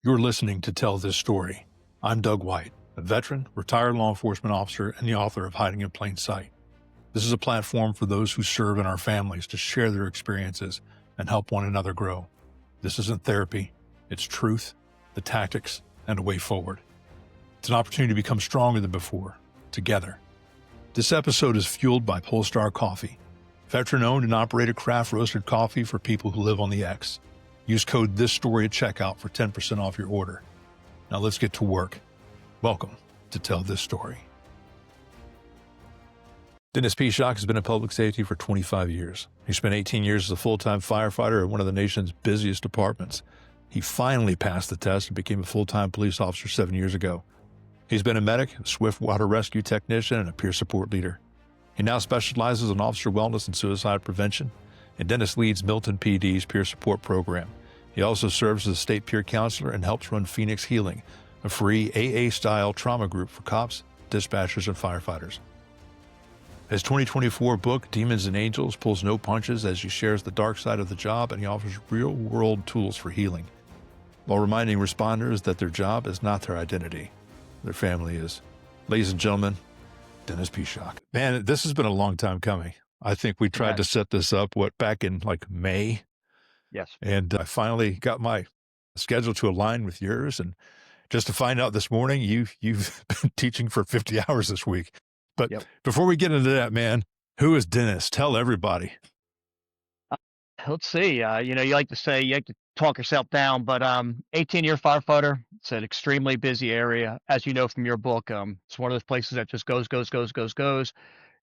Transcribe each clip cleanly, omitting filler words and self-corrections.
You're listening to Tell This Story. I'm Doug White, a veteran, retired law enforcement officer, and the author of Hiding in Plain Sight. This is a platform for those who serve in our families to share their experiences and help one another grow. This isn't therapy. It's truth, the tactics, and a way forward. It's an opportunity to become stronger than before, together. This episode is fueled by Polestar Coffee, veteran-owned and operated craft roasted coffee for people who live on the X. Use code THISSTORY at checkout for 10% off your order. Now let's get to work. Welcome to Tell This Story. Dennis Pishock has been in public safety for 25 years. He spent 18 years as a full-time firefighter at one of the nation's busiest departments. He finally passed the test and became a full-time police officer 7 years ago. He's been a medic, a swift water rescue technician, and a peer support leader. He now specializes in officer wellness and suicide prevention, and Dennis leads Milton PD's peer support program. He also serves as a state peer counselor and helps run Phoenix Healing, a free AA-style trauma group for cops, dispatchers, and firefighters. His 2024 book, Demons and Angels, pulls no punches as he shares the dark side of the job, and he offers real-world tools for healing, while reminding responders that their job is not their identity. Their family is. Ladies and gentlemen, Dennis Pishock. Man, this has been a long time coming. I think we tried to set this up, back in May? Yes. And I finally got my schedule to align with yours. And just to find out this morning, you've been teaching for 50 hours this week. But Before we get into that, man, who is Dennis? Tell everybody. Let's see. You like to say you like to talk yourself down, but 18-year firefighter. It's an extremely busy area, as you know from your book. It's one of those places that just goes.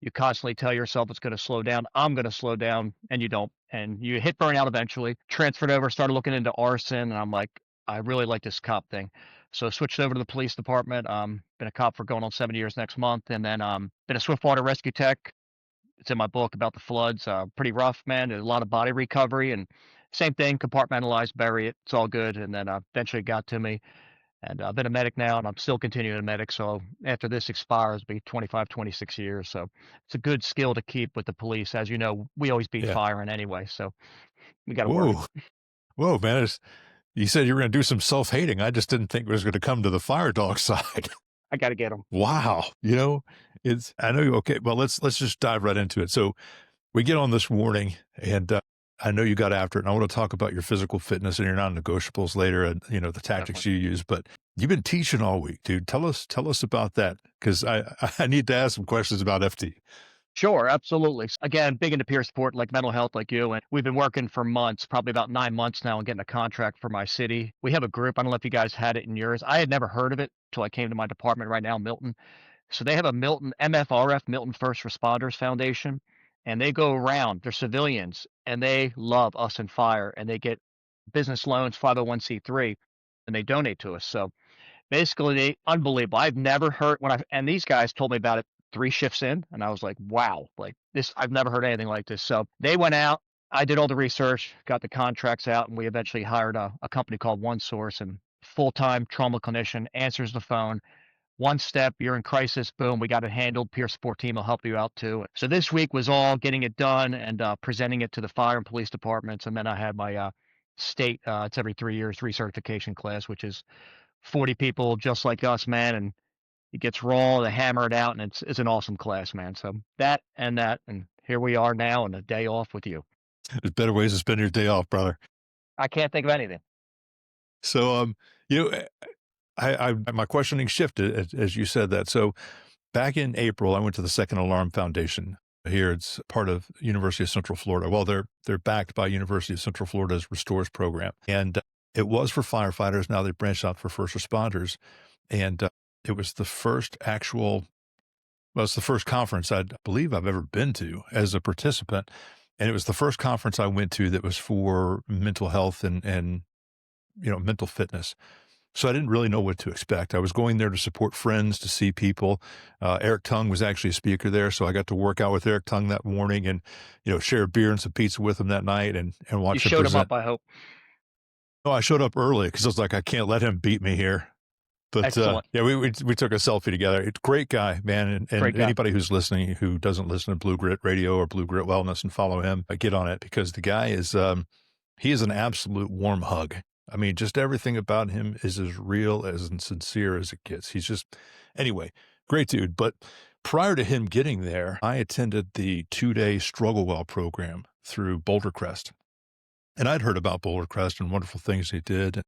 You constantly tell yourself it's going to slow down. I'm going to slow down, and you don't. And you hit burnout eventually. Transferred over, started looking into arson, and I'm like, I really like this cop thing. So switched over to the police department. Been a cop for going on 7 years next month, and then been a swift water rescue tech. It's in my book about the floods. Pretty rough, man. There's a lot of body recovery, and same thing, compartmentalize, bury it. It's all good. And then eventually it got to me. And I've been a medic now, and I'm still continuing a medic. So after this expires, it'll be 25, 26 years. So it's a good skill to keep with the police. As you know, we always beat firing anyway. So we got to work. Whoa, man. You said you were going to do some self-hating. I just didn't think it was going to come to the fire dog side. I got to get them. Wow. I know you okay. Well, let's just dive right into it. So we get on this morning, and I know you got after it, and I want to talk about your physical fitness and your non-negotiables later, and the tactics you use. But you've been teaching all week, dude. Tell us about that, because I need to ask some questions about FT. Sure, absolutely. Again, big into peer support, like mental health, like you, and we've been working for months, probably about 9 months now, and getting a contract for my city. We have a group. I don't know if you guys had it in yours. I had never heard of it till I came to my department right now, Milton. So they have a Milton MFRF, Milton First Responders Foundation. And they go around, they're civilians, and they love us and fire, and they get business loans, 501c3, and they donate to us. So basically, unbelievable. I've never heard and these guys told me about it 3 shifts in, and I was like, wow, like this, I've never heard anything like this. So they went out, I did all the research, got the contracts out, and we eventually hired a company called OneSource, and full-time trauma clinician, answers the phone. One step, you're in crisis, boom, we got it handled. Peer support team will help you out too. So this week was all getting it done and presenting it to the fire and police departments. And then I had my state, it's every 3 years, recertification class, which is 40 people just like us, man. And it gets raw, they hammer it out, and it's an awesome class, man. So that, and here we are now, and a day off with you. There's better ways to spend your day off, brother. I can't think of anything. So, my questioning shifted as you said that. So back in April, I went to the Second Alarm Foundation here. It's part of University of Central Florida. Well, they're backed by University of Central Florida's Restores program. And it was for firefighters. Now they branched out for first responders. And it was the first it's the first conference I believe I've ever been to as a participant. And it was the first conference I went to that was for mental health and mental fitness. So I didn't really know what to expect. I was going there to support friends, to see people. Eric Tung was actually a speaker there, so I got to work out with Eric Tung that morning and, share a beer and some pizza with him that night and watch him present. You showed him up, I hope. No, I showed up early because I was like, I can't let him beat me here. But we took a selfie together. It's a great guy, man. And anybody who's listening who doesn't listen to Blue Grit Radio or Blue Grit Wellness and follow him, get on it, because the guy is he is an absolute warm hug. I mean, just everything about him is as real as and sincere as it gets. He's just, anyway, great dude. But prior to him getting there, I attended the 2-day struggle well program through Boulder Crest. And I'd heard about Boulder Crest and wonderful things they did.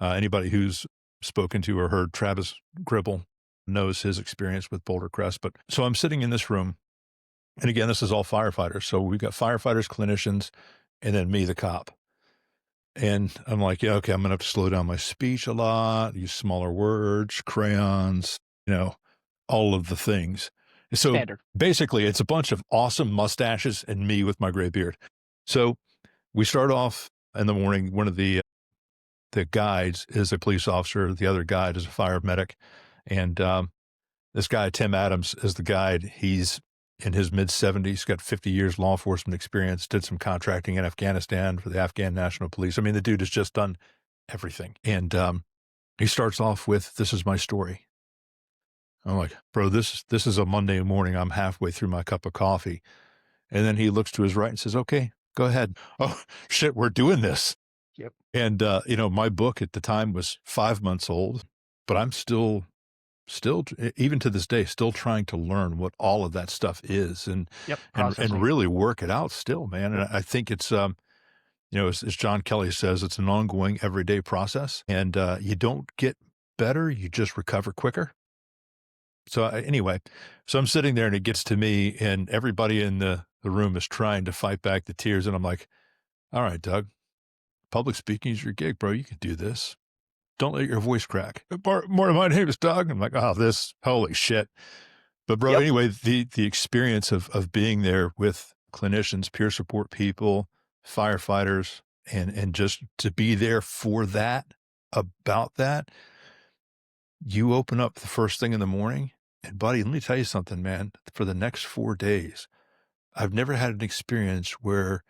Anybody who's spoken to or heard Travis Gribble knows his experience with Boulder Crest. But so I'm sitting in this room, and again, this is all firefighters. So we've got firefighters, clinicians, and then me, the cop. And I'm like, yeah, okay, I'm gonna have to slow down my speech a lot, use smaller words, crayons, all of the things. So Standard. basically, it's a bunch of awesome mustaches and me with my gray beard. So we start off in the morning. One of the guides is a police officer. The other guide is a fire medic. And this guy, Tim Adams, is the guide. He's in his mid-70s, got 50 years law enforcement experience, did some contracting in Afghanistan for the Afghan National Police. I mean, the dude has just done everything. And he starts off with, "This is my story." I'm like, bro, this is a Monday morning. I'm halfway through my cup of coffee. And then he looks to his right and says, "Okay, go ahead." Oh, shit, we're doing this. Yep. And, my book at the time was 5 months old, but I'm still even to this day, still trying to learn what all of that stuff is and Yep. and Processing. really work it out still, man. And I think it's, as John Kelly says, it's an ongoing everyday process, and you don't get better, you just recover quicker. So anyway, so I'm sitting there and it gets to me, and everybody in the room is trying to fight back the tears. And I'm like, all right, Doug, public speaking is your gig, bro. You can do this. Don't let your voice crack. More, my name is Doug. I'm like, oh, holy shit. But bro, Yep. anyway, the experience of being there with clinicians, peer support people, firefighters, and just to be there for that, about that, you open up the first thing in the morning, and buddy, let me tell you something, man. For the next 4 days, I've never had an experience where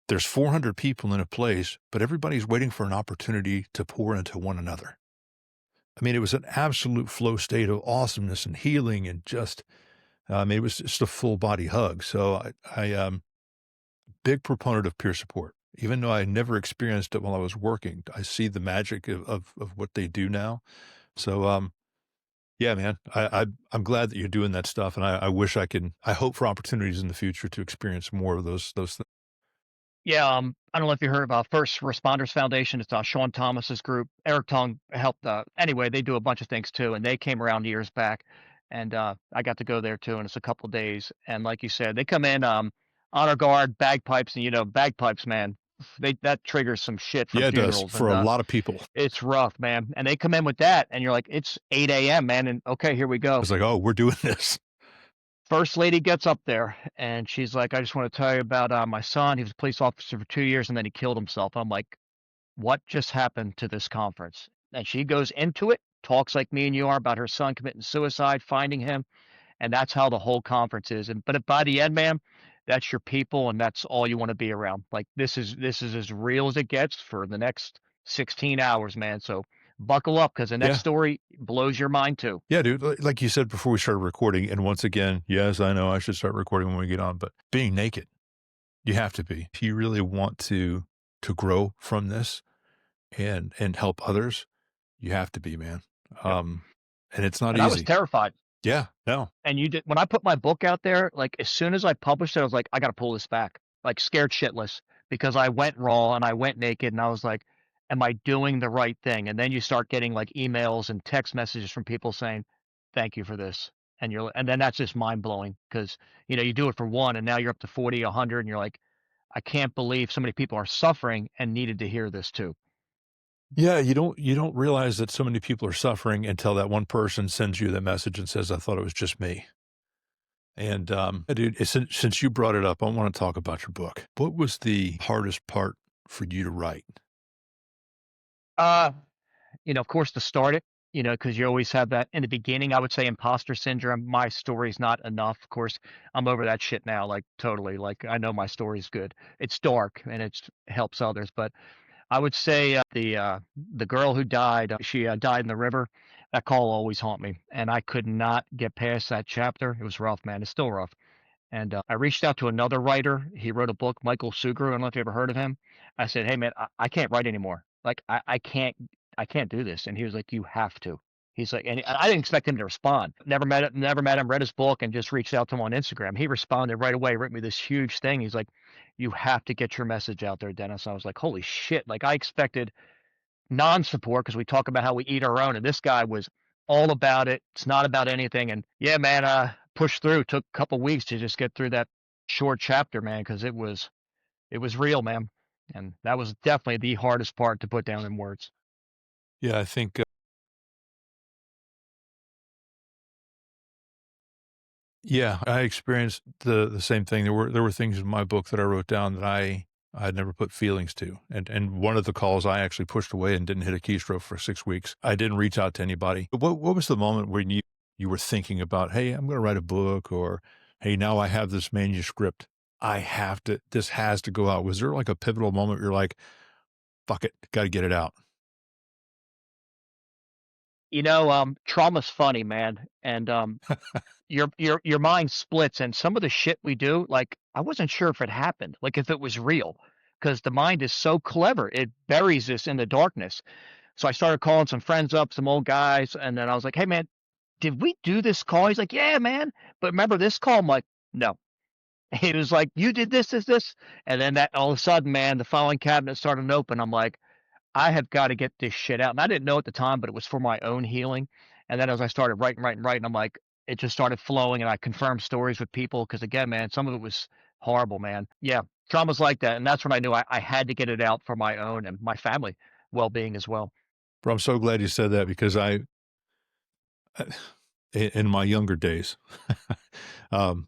there's 400 people in a place, but everybody's waiting for an opportunity to pour into one another. I mean, it was an absolute flow state of awesomeness and healing and just, it was just a full body hug. So big proponent of peer support, even though I never experienced it while I was working. I see the magic of what they do now. So, yeah, man, I'm glad that you're doing that stuff. And I wish I hope for opportunities in the future to experience more of those things. Yeah, I don't know if you heard about First Responders Foundation. It's Sean Thomas's group. Eric Tong helped. Anyway, they do a bunch of things too, and they came around years back, and I got to go there too. And it's a couple days, and like you said, they come in honor guard, bagpipes, and bagpipes, man, they that triggers some shit from Yeah, it does funerals, for and a lot of people. it's rough, man. And they come in with that, and you're like, it's 8 a.m., man, and okay, here we go. It's like, oh, we're doing this. First lady gets up there and she's like, "I just want to tell you about my son. He was a police officer for 2 years and then he killed himself." I'm like, "What just happened to this conference?" And she goes into it, talks like me and you are about her son committing suicide, finding him, and that's how the whole conference is. And but by the end, man, that's your people and that's all you want to be around. Like this is as real as it gets for the next 16 hours, man. So buckle up because the next Yeah. story blows your mind too. Yeah, dude. Like you said before we started recording, and once again, yes, I know I should start recording when we get on, but being naked, you have to be. If you really want to grow from this and help others, you have to be, man. Yep. And it's not And I was easy. terrified. Yeah, no. And you did when I put my book out there, like, as soon as I published it, I was like, "I gotta pull this back," like, scared shitless, because I went raw and I went naked, and I was like, "Am I doing the right thing?" And then you start getting, like, emails and text messages from people saying, "Thank you for this." And then that's just mind blowing because you do it for one, and now you're up to 40, 100, and you're like, "I can't believe so many people are suffering and needed to hear this too." Yeah, you don't realize that so many people are suffering until that one person sends you the message and says, "I thought it was just me." And dude, since you brought it up, I want to talk about your book. What was the hardest part for you to write? Uh of course, to start it, because you always have that in the beginning. I would say imposter syndrome. My story's not enough. Of course, I'm over that shit now, like totally. Like I know my story's good. It's dark and it helps others, but I would say the girl who died, she died in the river. That call will always haunt me, and I could not get past that chapter. It was rough, man. It's still rough. And I reached out to another writer. He wrote a book, Michael Sugrue. I don't know if you ever heard of him. I said, "Hey, man, I can't write anymore. Like, I can't do this." And he was like, "You have to." He's like, and I didn't expect him to respond. Never met him, read his book, and just reached out to him on Instagram. He responded right away, wrote me this huge thing. He's like, "You have to get your message out there, Dennis." I was like, "Holy shit." Like, I expected non-support because we talk about how we eat our own, and this guy was all about it. It's not about anything. And yeah, man, pushed through. Took a couple weeks to just get through that short chapter, man, because it was real, man. And that was definitely the hardest part to put down in words. Yeah, I think, yeah, I experienced the same thing. There were things in my book that I wrote down that I had never put feelings to. And one of the calls I actually pushed away and didn't hit a keystroke for 6 weeks. I didn't reach out to anybody. But what was the moment when you were thinking about, "Hey, I'm gonna write a book," or, "Hey, now I have this manuscript. This has to go out." Was there like a pivotal moment where you're like, "Fuck it, gotta get it out"? Trauma's funny, man. And your mind splits, and some of the shit we do, like, I wasn't sure if it happened, like if it was real. Because the mind is so clever. It buries this in the darkness. So I started calling some friends up, some old guys, and then I was like, "Hey, man, did we do this call?" He's like, "Yeah, man. But remember this call?" I'm like, "No." He was like, "You did this." And then that all of a sudden, man, the filing cabinet started to open. I'm like, I have got to get this shit out. And I didn't know at the time, but it was for my own healing. And then as I started writing, I'm like, it just started flowing, and I confirmed stories with people. Cause again, man, some of it was horrible, man. Yeah. Traumas like that. And that's when I knew I had to get it out for my own and my family well being as well. Bro, I'm so glad you said that because in my younger days, um,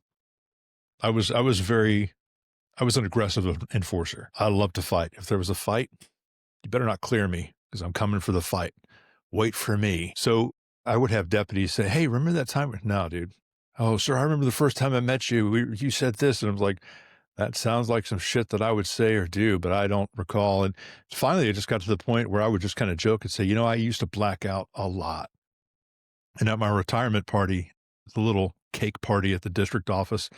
I was an aggressive enforcer. I love to fight. If there was a fight, you better not clear me because I'm coming for the fight. Wait for me. So I would have deputies say, "Hey, remember that time?" No, dude. "Oh, sir, I remember the first time I met you. You said this." And I was like, that sounds like some shit that I would say or do, but I don't recall. And finally, it just got to the point where I would just kind of joke and say, I used to black out a lot. And at my retirement party, the little cake party at the district office,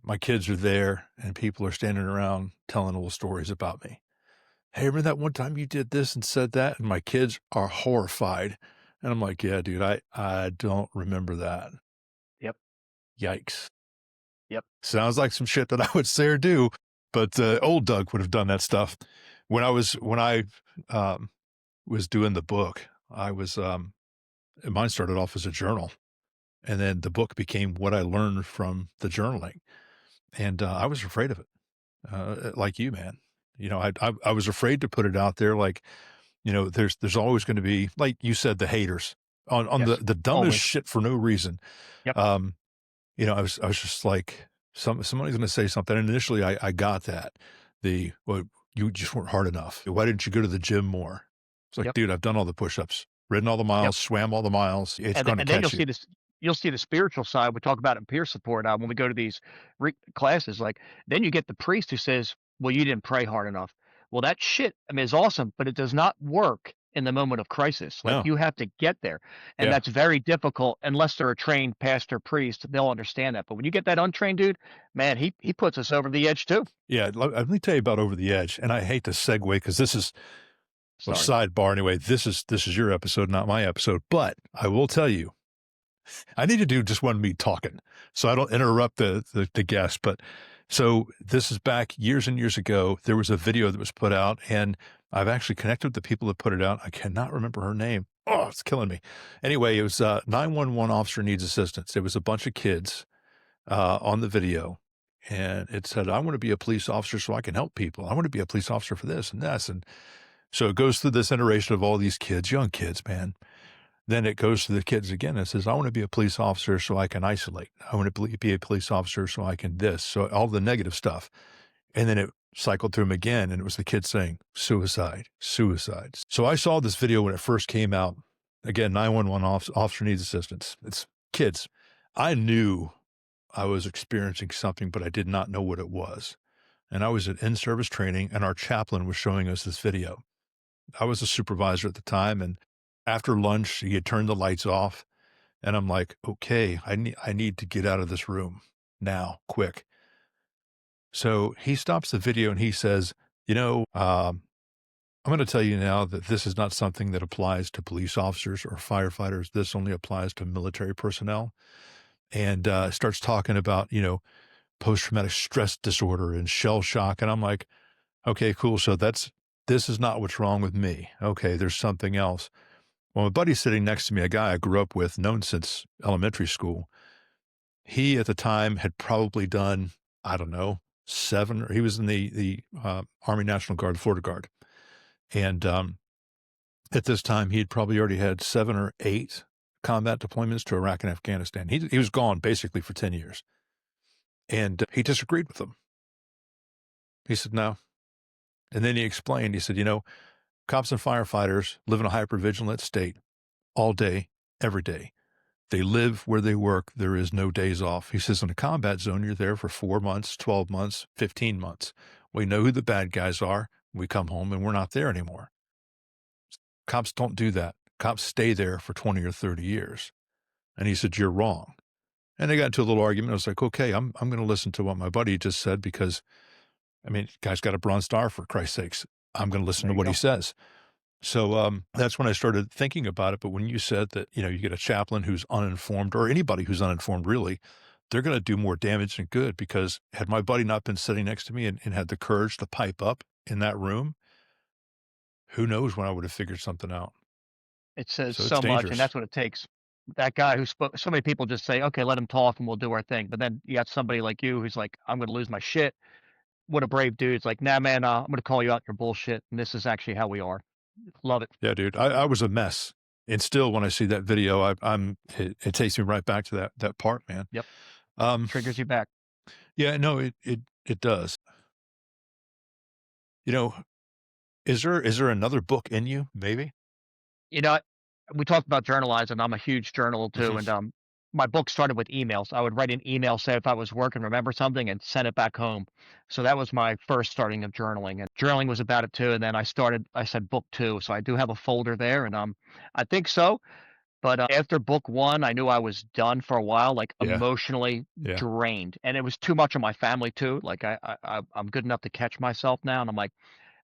my kids are there and people are standing around telling little stories about me. "Hey, remember that one time you did this and said that?" And my kids are horrified. And I'm like, "Yeah, dude, I don't remember that." Yep. Yikes. Yep. Sounds like some shit that I would say or do, but old Doug would have done that stuff. When I was doing the book, mine started off as a journal, and then the book became what I learned from the journaling, and I was afraid of it, like you, man. I was afraid to put it out there. Like, there's always going to be, like you said, the haters on Yes. the dumbest Always. shit for no reason. Yep. Um, I was just like, somebody's going to say something. And initially, I got that. Well, you just weren't hard enough. Why didn't you go to the gym more? It's like, Yep. dude, I've done all the push-ups, ridden all the Yep. miles, swam all the miles. It's And going to then catch you. you'll see the spiritual side. We talk about it in peer support when we go to these classes. Like, then you get the priest who says, "Well, you didn't pray hard enough." Well, that shit, I mean, is awesome, but it does not work in the moment of crisis. Like, No, you have to get there, and yeah, that's very difficult unless they're a trained pastor priest. They'll understand that. But when you get that untrained dude, man, he puts us over the edge too. yeah. Let me tell you about Over the Edge. And I hate to segue because this is, well, Sorry. sidebar anyway. This is your episode, not my episode. But I will tell you, I need to do just one me talking so I don't interrupt the guest. But so this is back years and years ago. There was a video that was put out, and I've actually connected with the people that put it out. I cannot remember her name. Oh, it's killing me. Anyway, it was 911 officer needs assistance. It was a bunch of kids on the video. And it said, "I want to be a police officer so I can help people. I want to be a police officer for this and this." And so it goes through this iteration of all these kids, young kids, man. Then it goes to the kids again and says, "I want to be a police officer so I can isolate. I want to be a police officer so I can this." So all the negative stuff. And then it cycled through them again. And it was the kids saying, "Suicide, suicide." So I saw this video when it first came out. Again, 911 officer needs assistance. It's kids. I knew I was experiencing something, but I did not know what it was. And I was at in-service training, and our chaplain was showing us this video. I was a supervisor at the time, and after lunch, he had turned the lights off, and I'm like, "Okay, I need to get out of this room now, quick." So he stops the video and he says, I'm going to tell you now that this is not something that applies to police officers or firefighters. This only applies to military personnel. And starts talking about, post traumatic stress disorder and shell shock. And I'm like, okay, cool. So this is not what's wrong with me. Okay, there's something else. Well, my buddy sitting next to me, a guy I grew up with, known since elementary school, he at the time had probably done, I don't know, seven, or he was in the Army National Guard, Florida Guard. And at this time, he had probably already had 7 or 8 combat deployments to Iraq and Afghanistan. He was gone basically for 10 years. And he disagreed with them. He said, no. And then he explained, he said, cops and firefighters live in a hypervigilant state all day, every day. They live where they work. There is no days off. He says, in a combat zone, you're there for 4 months, 12 months, 15 months. We know who the bad guys are. We come home and we're not there anymore. Cops don't do that. Cops stay there for 20 or 30 years. And he said, you're wrong. And they got into a little argument. I was like, okay, I'm going to listen to what my buddy just said because, I mean, guy's got a Bronze Star, for Christ's sakes. I'm going to listen to what he says. So that's when I started thinking about it. But when you said that, you get a chaplain who's uninformed, or anybody who's uninformed, really, they're going to do more damage than good, because had my buddy not been sitting next to me and had the courage to pipe up in that room, who knows when I would have figured something out. It says So it's so much, and dangerous. that's what it takes. That guy who spoke, so many people just say, okay, let him talk and we'll do our thing. But then you got somebody like you who's like, I'm going to lose my shit. What a brave dude. It's like, nah, man, I'm going to call you out your bullshit. And this is actually how we are. Love it. Yeah, dude, I was a mess. And still, when I see that video, it takes me right back to that part, man. Yep. Um, Triggers you back. yeah, no, it does. You know, is there another book in you? Maybe. You know, we talked about journalizing. I'm a huge journal too. And Mhm. my book started with emails. I would write an email, say if I was working, remember something, and send it back home. So that was my first starting of journaling. And journaling was about it too. And then I said book two. So I do have a folder there. And I think so. But after book one, I knew I was done for a while, like Yeah, emotionally yeah, drained. And it was too much of my family too. Like I'm good enough to catch myself now. And I'm like,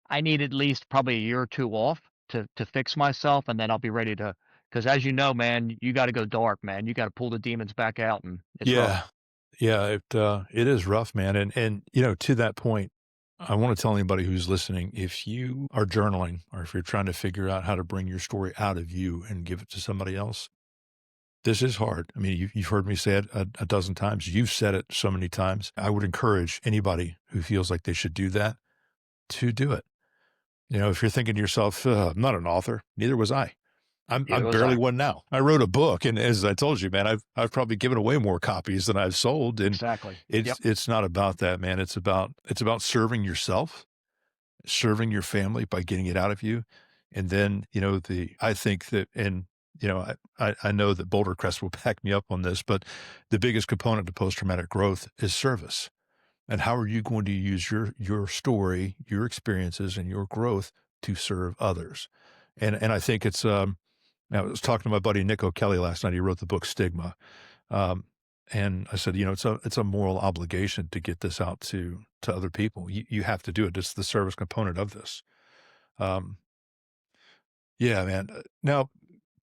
I need at least probably a year or two off to fix myself, and then I'll be ready to. Because as you know, man, you got to go dark, man. You got to pull the demons back out, and it's rough. yeah, yeah. It is rough, man. And to that point, I want to tell anybody who's listening: if you are journaling, or if you're trying to figure out how to bring your story out of you and give it to somebody else, this is hard. I mean, you've heard me say it a dozen times. You've said it so many times. I would encourage anybody who feels like they should do that to do it. If you're thinking to yourself, I'm not an author, neither was I. Neither I'm was barely I. one now. I wrote a book, and as I told you, man, I've probably given away more copies than I've sold. And Exactly. Yep. it's not about that, man. It's about serving yourself, serving your family by getting it out of you. And then, I think that, and I know that Boulder Crest will back me up on this, but the biggest component to post-traumatic growth is service. And how are you going to use your story, your experiences, and your growth to serve others? And I think I was talking to my buddy Nick O'Kelly last night. He wrote the book Stigma. Um, and I said, it's a moral obligation to get this out to other people. You have to do it. It's the service component of this. Um, yeah, man. Now,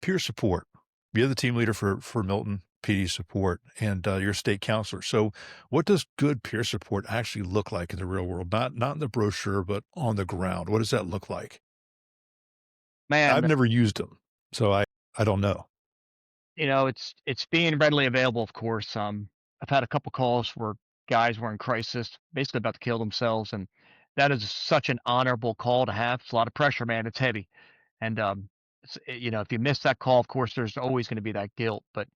peer support. You're the team leader for Milton PD support, and you're a state counselor. So, what does good peer support actually look like in the real world? Not in the brochure, but on the ground. What does that look like? I've Man, never used them, so I don't know. it's being readily available, of course. I've had a couple calls where guys were in crisis, basically about to kill themselves, and that is such an honorable call to have. It's a lot of pressure, man. It's heavy. And, if you miss that call, of course, there's always going to be that guilt, but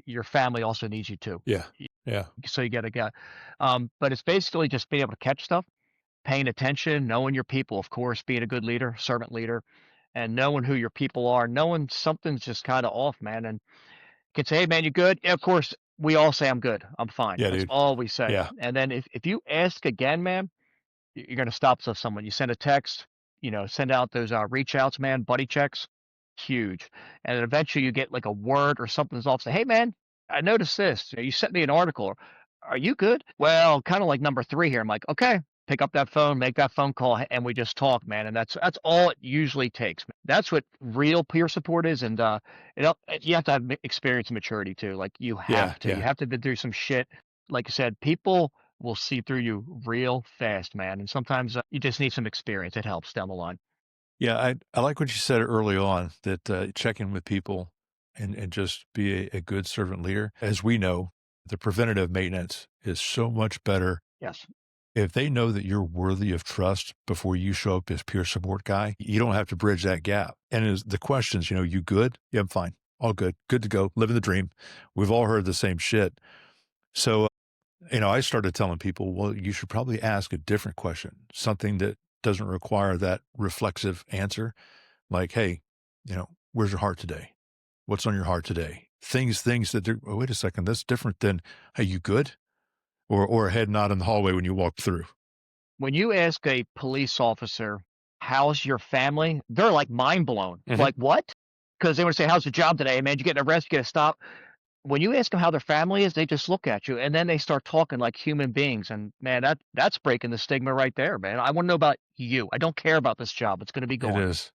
your family also needs you too. Yeah, yeah, So you got to get, but it's basically just being able to catch stuff, paying attention, knowing your people, of course, being a good leader, servant leader, and knowing who your people are, knowing something's just kind of off, man. And can say, hey, man, you good? Yeah, of course, we all say I'm good. I'm fine. yeah, That's dude. all we say. Yeah, And then if you ask again, man, you're going to stop someone. You send a text, send out those reach outs, man, buddy checks, huge. And then eventually you get like a word or something's off. Say, hey, man, I noticed this. You sent me an article. Are you good? Well, kind of like number three here. I'm like, okay. pick up that phone, make that phone call, and we just talk, man, and that's all it usually takes. That's what real peer support is, and, you have to have experience and maturity too, like, Yeah, you yeah. have to been through some shit. Like I said, people will see through you real fast, man, and sometimes, you just need some experience, it helps down the line. Yeah, I like what you said early on that check in with people and just be a good servant leader. As we know, the preventative maintenance is so much better Yes. if they know that you're worthy of trust before you show up as peer support guy. You don't have to bridge that gap. And as the questions, you good? Yeah, I'm fine. All good to go. Living the dream. We've all heard the same shit. So, I started telling people, well, you should probably ask a different question, something that doesn't require that reflexive answer. Like, hey, where's your heart today? What's on your heart today? Things that oh, wait a second, that's different than, hey, you good? Or a head nod in the hallway when you walk through. When you ask a police officer, "How's your family?" They're, like, mind blown. Mhm. Like, "What?" Because they wanna say, "How's the job today, man? Did you get an arrest? You get a stop?" When you ask them how their family is, they just look at you, and then they start talking like human beings, and, man, that's breaking the stigma right there, man. I wanna know about you. I don't care about this job. It's gonna be It gone. is.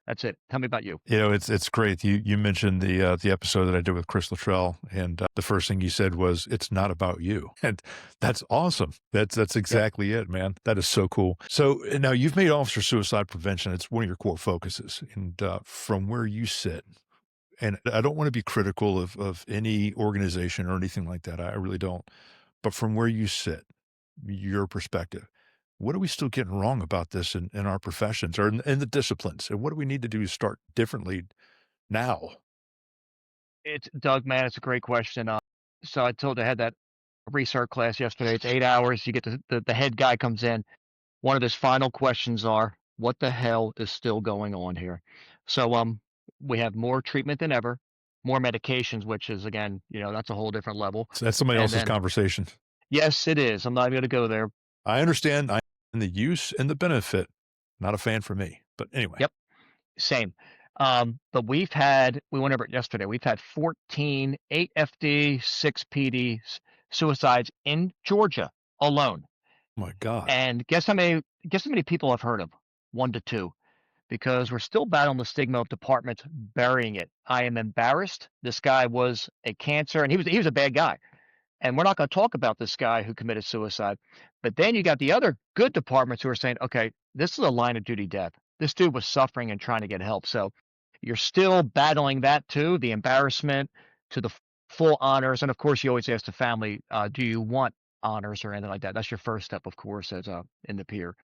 That's it. Tell me about you. It's great. You mentioned the episode that I did with Chris Luttrell, and the first thing you said was, "It's not about you," and that's awesome. That's Yep. exactly it, man. That is so cool. So now you've made officer suicide prevention. It's one of your core focuses, and from where you sit, and I don't want to be critical of any organization or anything like that. I really don't. But from where you sit, your perspective, what are we still getting wrong about this in our professions or in the disciplines? And what do we need to do to start differently now? It's Doug, man, it's a great question. So I had that research class yesterday. It's 8 hours. You get the head guy comes in. One of his final questions are, "What the hell is still going on here?" So, we have more treatment than ever, more medications, which is again, that's a whole different level. So that's somebody And else's then conversation. yes, it is. I'm not even gonna go there. I understand the use and the benefit. Not a fan for me. But anyway, Yep, same. But we went over it yesterday. We've had 14, 8 FD, 6 PD suicides in Georgia alone. my God. And guess how many people I've heard of? 1 to 2. Because we're still battling the stigma of departments burying it. I am embarrassed. This guy was a cancer, and he was a bad guy. And we're not going to talk about this guy who committed suicide. But then you got the other good departments who are saying, okay, this is a line of duty death. This dude was suffering and trying to get help. So you're still battling that too, the embarrassment to the full honors. And of course, you always ask the family, do you want honors or anything like that? That's your first step, of course, as in the peer.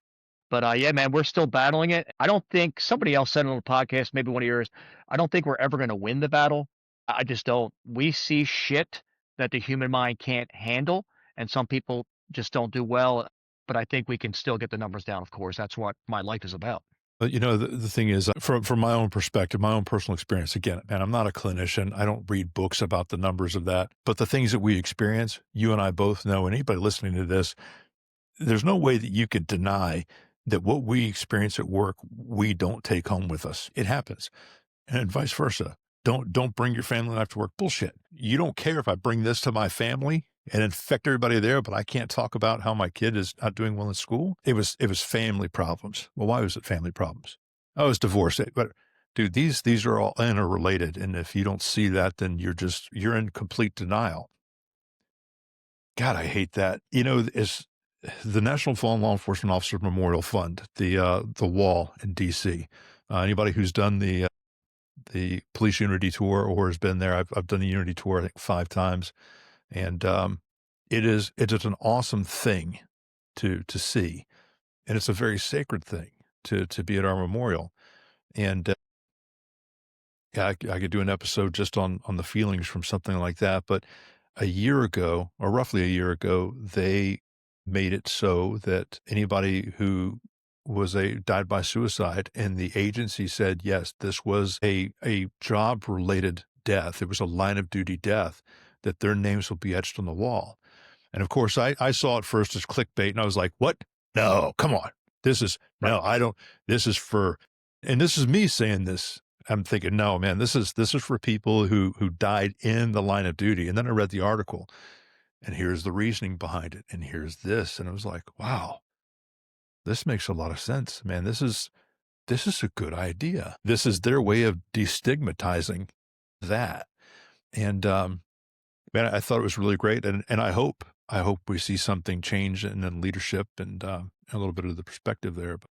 But, yeah, man, we're still battling it. I don't think somebody else said it on the podcast, maybe one of yours, I don't think we're ever gonna win the battle. I just don't. We see shit that the human mind can't handle, and some people just don't do well, but I think we can still get the numbers down, of course. That's what my life is about. But the thing is, from my own perspective, my own personal experience, again, man, I'm not a clinician. I don't read books about the numbers of that. But the things that we experience, you and I both know, and anybody listening to this, there's no way that you could deny that what we experience at work, we don't take home with us. It happens. And vice versa. Don't bring your family life to work. Bullshit. You don't care if I bring this to my family and infect everybody there, but I can't talk about how my kid is not doing well in school. It was family problems. Well, why was it family problems? I was divorced. But dude, these are all interrelated. And if you don't see that, then you're in complete denial. God, I hate that. As the National Fallen Law Enforcement Officers Memorial Fund, the wall in DC. Anybody who's done the police unity tour or has been there. I've done the unity tour, I think 5 times. And it is an awesome thing to see. And it's a very sacred thing to be at our memorial. And yeah, I could do an episode just on the feelings from something like that. But a year ago, or roughly a year ago, they made it so that anybody who died by suicide, and the agency said, yes, this was a job related death. It was a line of duty death, that their names will be etched on the wall. And of course, I saw it first as clickbait, and I was like, what? No, come on. Right. No, I don't, this is for, and this is me saying this. I'm thinking, no, man, this is for people who died in the line of duty. And then I read the article, and here's the reasoning behind it, and here's this. And I was like, wow. this makes a lot of sense, man. This is a good idea. This is their way of destigmatizing that. And, man, I thought it was really great. And I hope we see something change in leadership and, a little bit of the perspective there. But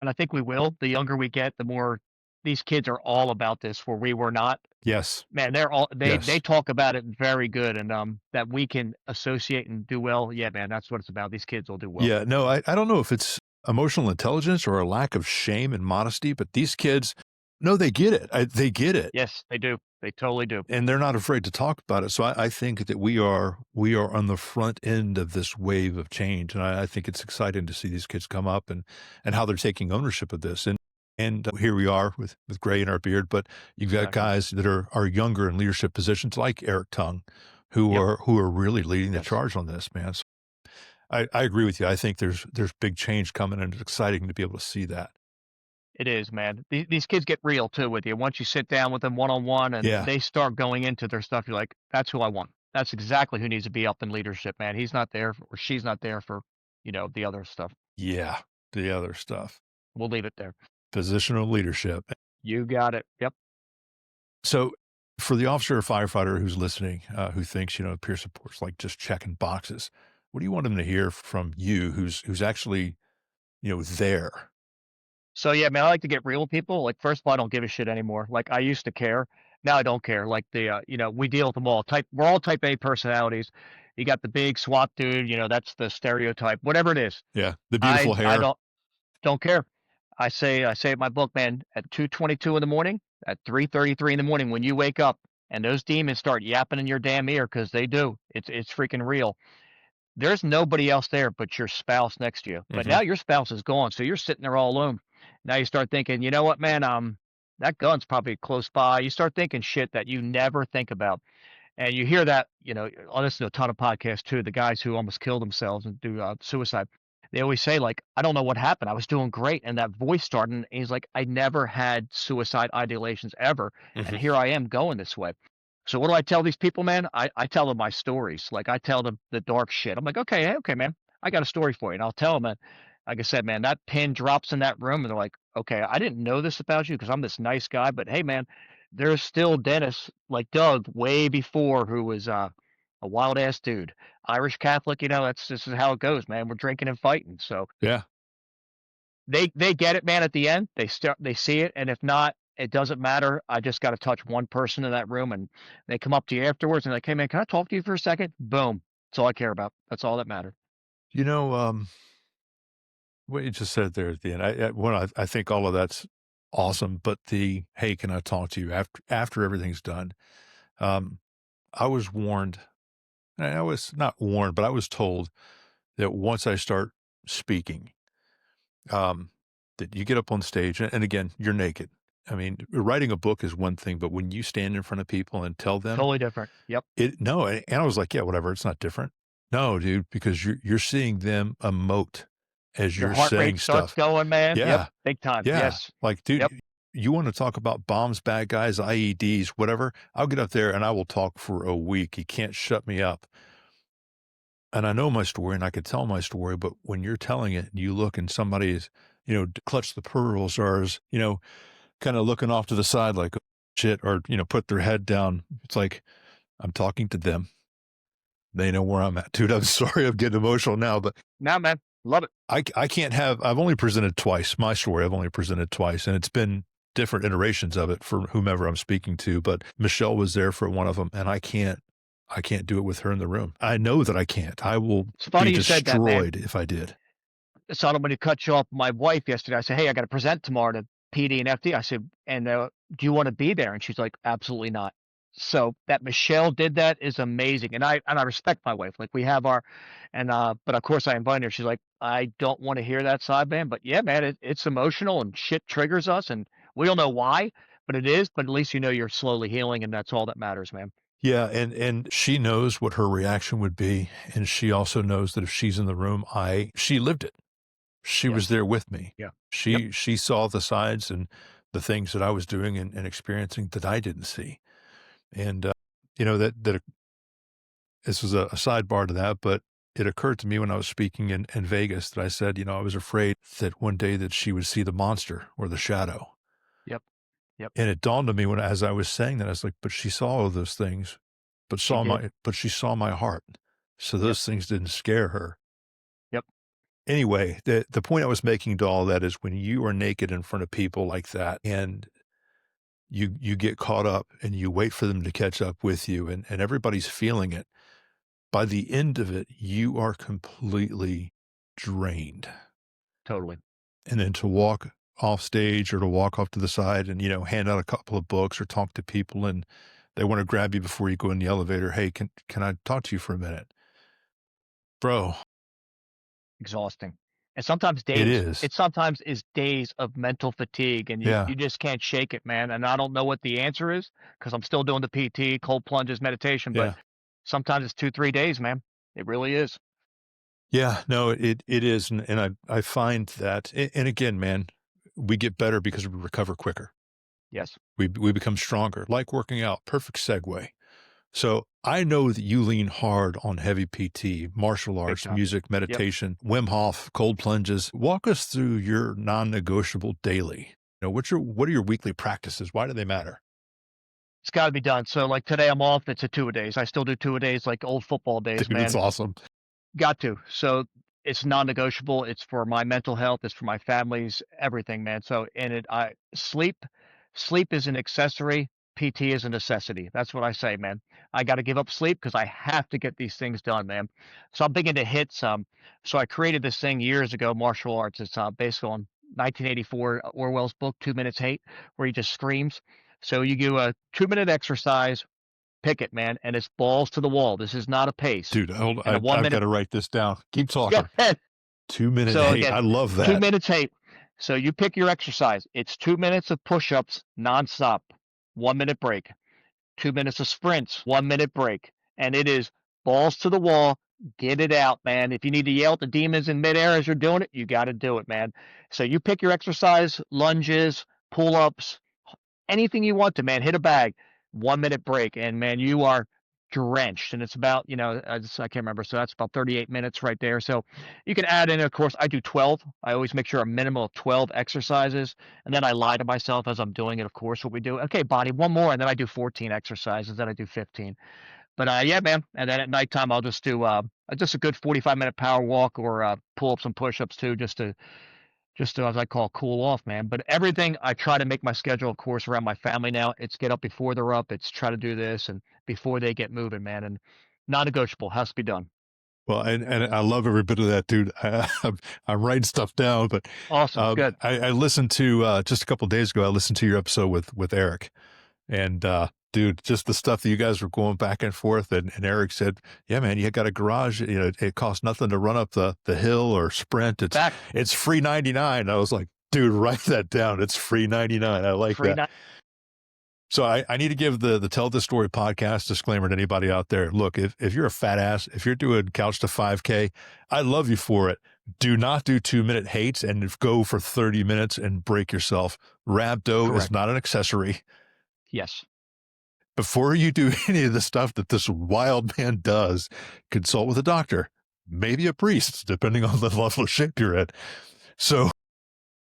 And I think we will. The younger we get, the more these kids are all about this where we were not. yes, Man, they're all they yes. talk about it very good and that we can associate and do well. Yeah, man, that's what it's about. These kids will do well. Yeah, no, I don't know if it's emotional intelligence or a lack of shame and modesty, but these kids, no, they get it. They get it. Yes, they do. They totally do. And they're not afraid to talk about it. So I think that we are on the front end of this wave of change, and I think it's exciting to see these kids come up and how they're taking ownership of this. And here we are with gray in our beard, but you've got Exactly. guys that are younger in leadership positions like Eric Tung, Yep. who are really leading the Yes. charge on this, man. So I agree with you. I think there's big change coming, and it's exciting to be able to see that. It is, man. These kids get real too with you. Once you sit down with them one on one and Yeah, they start going into their stuff, you're like, that's who I want. That's exactly who needs to be up in leadership, man. He's not there or she's not there for, the other stuff. yeah, the other stuff, We'll leave it there. positional leadership. You got it. Yep. So, for the officer or firefighter who's listening, who thinks peer support's like just checking boxes, what do you want them to hear from you, who's actually there? So yeah, man, I like to get real with people. Like, first of all, I don't give a shit anymore. Like, I used to care. Now I don't care. Like we deal with them all. We're all type A personalities. You got the big SWAT dude, that's the stereotype. Whatever it is. Yeah, the beautiful I hair. don't care. I say in my book, man, at 2:22 in the morning, at 3:33 in the morning, when you wake up and those demons start yapping in your damn ear, because they do. It's freaking real. There's nobody else there but your spouse next to you. But Hmm. now your spouse is gone, so you're sitting there all alone. Now you start thinking, you know what, man? That gun's probably close by. You start thinking shit that you never think about. And you hear that, I listen to a ton of podcasts too, the guys who almost kill themselves and do suicide. They always say, like, I don't know what happened. I was doing great. And that voice started, and he's like, I never had suicide ideations ever. And Hmm. here I am going this way. So what do I tell these people, man? I tell them my stories. Like, I tell them the dark shit. I'm like, okay, hey, okay, man, I got a story for you. And I'll tell them, like I said, man, that pin drops in that room and they're like, okay, I didn't know this about you because I'm this nice guy, but hey, man, there's still Dennis, like Doug, way before, who was a wild ass dude, Irish Catholic. This is how it goes, man. We're drinking and fighting. So Yeah. they get it, man. At the end, they see it, and if not, it doesn't matter. I just got to touch one person in that room, and they come up to you afterwards and like, hey, man, can I talk to you for a second? Boom. That's all I care about. That's all that matters. You know, what you just said there at the end, I think all of that's awesome. But the hey, can I talk to you after everything's done? Um, I was warned. And I was not warned, but I was told that once I start speaking, um, that you get up on stage, and again, you're naked. I mean, writing a book is one thing, but when you stand in front of people and tell them Totally different. Yep. it, no, and I was like, yeah, whatever, it's not different. No, dude, because you're seeing them emote as Your you're heart rate saying starts stuff. going, man. Yep. Yeah, Big time. yeah. Yes. Like, dude, Yep. you want to talk about bombs, bad guys, IEDs, whatever? I'll get up there and I will talk for a week. You can't shut me up. And I know my story and I could tell my story, but when you're telling it, you look and somebody's, clutch the pearls or is, kind of looking off to the side like, "Oh, shit," or, put their head down. It's like, I'm talking to them. They know where I'm at. Dude, I'm sorry I'm getting emotional now, but Now, man, love it. I can't have, I've only presented twice. My story, I've only presented twice, and it's been different iterations of it for whomever I'm speaking to. But Michelle was there for one of them, and I can't do it with her in the room. I know that I can't. I will It's be funny you said that, man. destroyed if I did. So I don't want to cut you off. My wife yesterday, I said, hey, I got to present tomorrow to PD and FD. I said, and do you want to be there? And she's like, absolutely not. So that Michelle did that is amazing, and I respect my wife. Like, we have our, and but of course I invited her. She's like, I don't want to hear that side, man. But yeah, man, it's emotional and shit triggers us, and we don't know why, but it is. But at least you're slowly healing, and that's all that matters, man. Yeah, and she knows what her reaction would be, and she also knows that if she's in the room, she lived it. She was Yes. there with me. Yeah. Yep. She saw the sides and the things that I was doing and experiencing that I didn't see. And, that this was a sidebar to that, but it occurred to me when I was speaking in Vegas that I said, I was afraid that one day that she would see the monster or the shadow. Yep. Yep. And it dawned on me as I was saying that, I was like, but she saw all those things, She did. but she saw my heart. So Yep. those things didn't scare her. Yep. Anyway, the point I was making to all that is when you are naked in front of people like that and you get caught up and you wait for them to catch up with you and everybody's feeling it. By the end of it, you are completely drained. Totally. And then to walk off stage or to walk off to the side and, hand out a couple of books or talk to people and they want to grab you before you go in the elevator. Hey, can I talk to you for a minute? Bro, Exhausting. And sometimes it days. is. It sometimes is days of mental fatigue, and you Yeah. you just can't shake it, man, and I don't know what the answer is because 'cause I'm still doing the PT, cold plunges, meditation, but Yeah. sometimes it's 2, 3 days, man. It really is. Yeah. No, it is. And I find that, and again, man, we get better because we recover quicker. Yes. We become stronger, like working out. Perfect segue. So I know that you lean hard on heavy PT, martial Big arts, time. music, Yep. meditation, Wim Hof, cold plunges. Walk us through your non-negotiable daily. What are your weekly practices? Why do they matter? It's gotta be done. So, like, today I'm off, it's a two-a-days. I still do two-a-days like old football days, Dude, it's man. awesome. Got to. So it's non-negotiable. It's for my mental health. It's for my family's everything, man. So and it I sleep is an accessory. PT is a necessity. That's what I say, man. I got to give up sleep because I have to get these things done, man. So I'm big into hits. So I created this thing years ago, martial arts. It's based on 1984 Orwell's book, 2 Minutes Hate, where he just screams. So you do a 2 minute exercise, pick it, man, and it's balls to the wall. This is not a pace. Dude, hold And a one I've got minute to write this down. Keep Go talking. ahead. 2 minute So hate. again, I love two that. minutes tape. So you pick your exercise. It's 2 minutes of push-ups nonstop, 1 minute break. 2 minutes of sprints, 1 minute break. And it is balls to the wall. Get it out, man. If you need to yell at the demons in midair as you're doing it, you got to do it, man. So you pick your exercise, lunges, pull-ups, anything you want to, man. Hit a bag, 1 minute break, and man, you are drenched. And it's about, I can't remember. So that's about 38 minutes right there. So you can add in, of course, I do 12. I always make sure a minimum of 12 exercises. And then I lie to myself as I'm doing it, of course, what we do. Okay, body, one more. And then I do 14 exercises. Then I do 15. But yeah, man. And then at nighttime, I'll just do just a good 45-minute power walk or pull ups and push ups too, just to, as I call, cool off, man. But everything I try to make my schedule, of course, around my family now. It's get up before they're up. It's try to do this and before they get moving, man. And non-negotiable has to be done. Well, and I love every bit of that, dude. I'm writing stuff down, but Awesome, good. I listened to just a couple of days ago. I listened to your episode with Eric, and dude, just the stuff that you guys were going back and forth. And Eric said, "Yeah, man, you got a garage. It costs nothing to run up the hill or sprint. Back It's free 99." I was like, dude, write that down. It's free 99. I like free that. night. So I need to give the Tell This Story podcast disclaimer to anybody out there. Look, if you're a fat ass, if you're doing couch to 5K, I love you for it. Do not do 2 minute hates and go for 30 minutes and break yourself. Rhabdo is Correct. not an accessory. Yes. Before you do any of the stuff that this wild man does, consult with a doctor, maybe a priest, depending on the level of shape you're in. So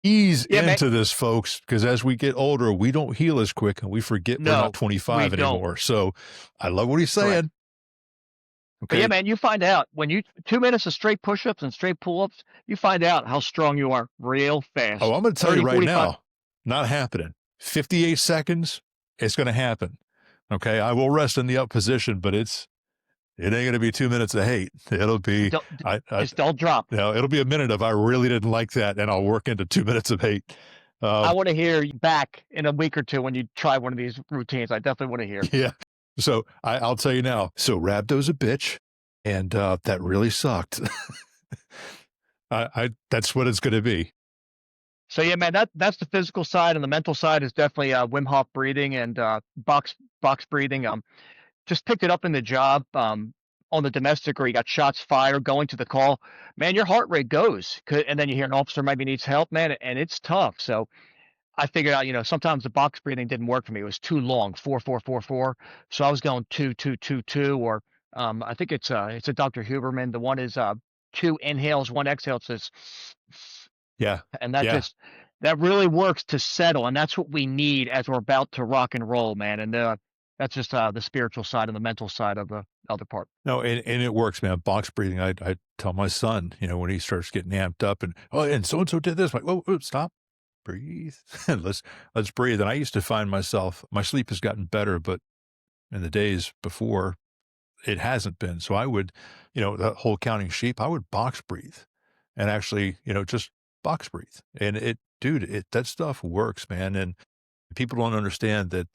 ease Yeah, man. into this, folks, because as we get older, we don't heal as quick and we forget we're No, not we 25 don't. anymore. So I love what he's Correct. saying. But yeah, Okay. man, you find out when you 2 minutes of straight push-ups and straight pull-ups, you find out how strong you are real fast. Oh, I'm going to tell you 30, right 45. now, not happening. 58 seconds, it's going to happen. Okay. I will rest in the up position, but it ain't going to be 2 minutes of hate. It'll be, Don't, I just don't drop. it'll be a minute of I really didn't like that, and I'll work into 2 minutes of hate. I want to hear you back in a week or two when you try one of these routines. I definitely want to hear. Yeah. So I'll tell you now. So Rhabdo's a bitch, and that really sucked. That's what it's going to be. So yeah, man, that's the physical side, and the mental side is definitely Wim Hof breathing and box breathing. Just picked it up in the job on the domestic, or you got shots fired going to the call. Man, your heart rate goes, and then you hear an officer maybe needs help, man, and it's tough. So I figured out, sometimes the box breathing didn't work for me. It was too long, 4, 4, 4, 4. So I was going 2, 2, 2, 2, or I think it's a Dr. Huberman. The one is 2 inhales, 1 exhale. It says, Yeah. and that Yeah. just that really works to settle, and that's what we need as we're about to rock and roll, man. And that's just the spiritual side and the mental side of the other part. No, and it works, man. Box breathing. I tell my son, when he starts getting amped up and, oh, and so and so did this. I'm like, whoa, stop, breathe, let's breathe. And I used to find myself, my sleep has gotten better, but in the days before, it hasn't been. So I would, the whole counting sheep, I would box breathe, and actually, just box breathe. And dude, that stuff works, man. And people don't understand that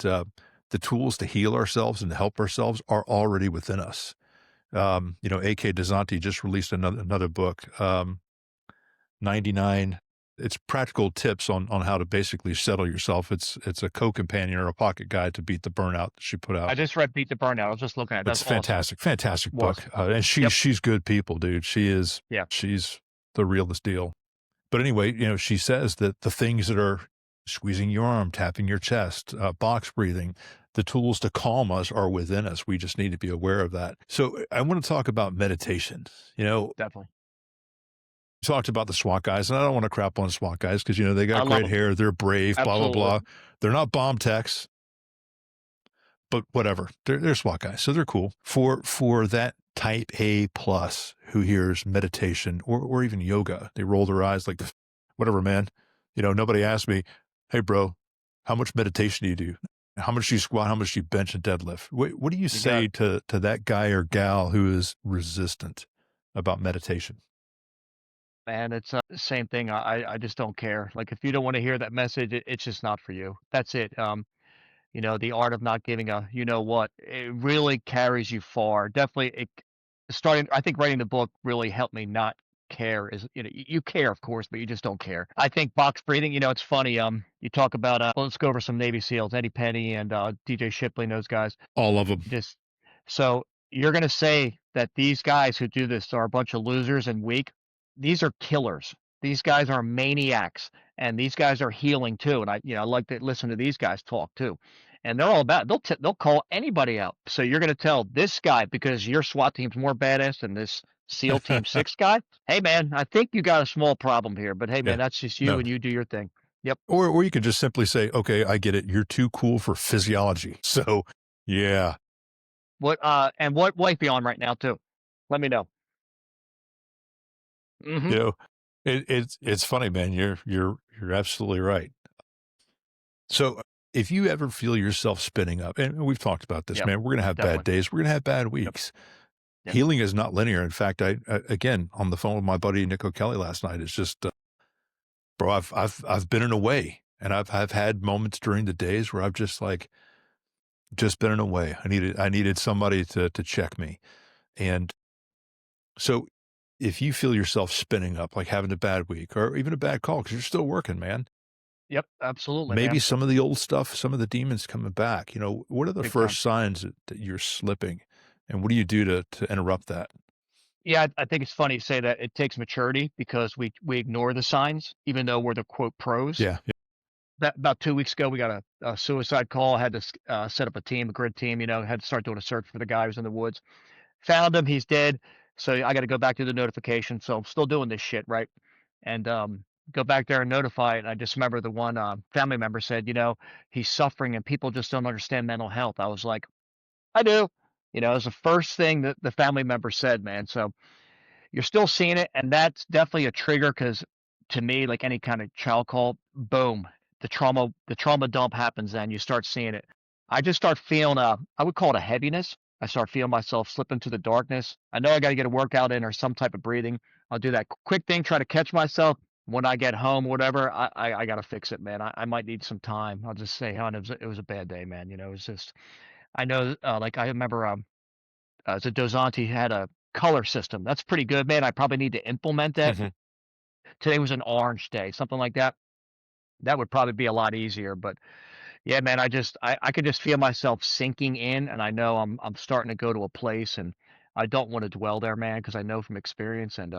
the tools to heal ourselves and to help ourselves are already within us. A.K. DeZanti just released another book, 99. It's practical tips on how to basically settle yourself. It's a co-companion or a pocket guide to beat the burnout that she put I out. just read Beat the Burnout. I was just looking at it. It's That's awesome. fantastic Was. book. And Yep. she's good people, dude. Yeah. She's the realest deal. But anyway, she says that the things that are squeezing your arm, tapping your chest, box breathing, the tools to calm us are within us. We just need to be aware of that. So I want to talk about meditation. Definitely. Talked about the SWAT guys, and I don't want to crap on SWAT guys because, they I got love great them. hair. They're brave, blah, blah, Absolutely. blah. They're not bomb techs, but whatever. They're SWAT guys, so they're cool. For that type A plus who hears meditation or even yoga, they roll their eyes like, whatever, man. Nobody asked me, hey, bro, how much meditation do you do? How much do you squat? How much do you bench and deadlift? What do you You got say to that guy or gal who is resistant about meditation? Man, it's the same thing. I just don't care. Like if you don't want to hear that message, it's just not for you. That's it. The art of not giving a you know what, it really carries you far. Definitely starting I think writing the book really helped me not care is you care of course, but you just don't care. I think box breathing, it's funny, you talk about well, let's go over some Navy SEALs, Eddie Penny and DJ Shipley and those guys. All of them. Just so you're gonna say that these guys who do this are a bunch of losers and weak. These are killers. These guys are maniacs, and these guys are healing too. And I like to listen to these guys talk too. And they're all about they'll call anybody out. So you're gonna tell this guy because your SWAT team's more badass than this SEAL Team 6 guy. Hey man, I think you got a small problem here. But hey man, Yeah. that's just you No. and you do your thing. Yep. Or you could just simply say, okay, I get it. You're too cool for physiology. So yeah, What life you on right now too? Let me know. you Hmm. know, it's funny, man. You're absolutely right. So if you ever feel yourself spinning up, and we've talked about this, Yep. man, we're gonna have bad Definitely. days. We're gonna have bad Yep. weeks. Yep. Healing is not linear. In fact, I again on the phone with my buddy Nick O'Kelly last night. It's just, bro, I've been in a way, and I've had moments during the days where I've just been in a way. I needed somebody to check me, and so if you feel yourself spinning up, like having a bad week or even a bad call, because you're still working, man, Yep. Absolutely, maybe man. some of the old stuff, some of the demons coming back. What are the Big time. first signs that you're slipping? And what do you do to interrupt that? Yeah, I think it's funny you say that. It takes maturity because we ignore the signs, even though we're the quote pros. Yeah. Yeah. That about 2 weeks ago, we got a suicide call. I had to set up a team, a grid team. Had to start doing a search for the guy who was in the woods. Found him. He's dead. So I got to go back to the notification. So I'm still doing this shit, right? And go back there and notify it. And I just remember the one family member said, he's suffering and people just don't understand mental health. I was like, I do. It was the first thing that the family member said, man. So you're still seeing it, and that's definitely a trigger because to me, like any kind of child call, boom, the trauma dump happens then you start seeing it. I just start feeling I would call it a heaviness. I start feeling myself slip into the darkness. I know I got to get a workout in or some type of breathing. I'll do that quick thing, try to catch myself. When I get home, whatever, I got to fix it, man. I might need some time. I'll just say, hon, it was a bad day, man. It was just, I know, like I remember so Dozanti had a color system. That's pretty good, man. I probably need to implement that. Mhm. Today was an orange day, something like that. That would probably be a lot easier. But yeah, man, I could just feel myself sinking in, and I know I'm starting to go to a place, and I don't want to dwell there, man, because I know from experience, and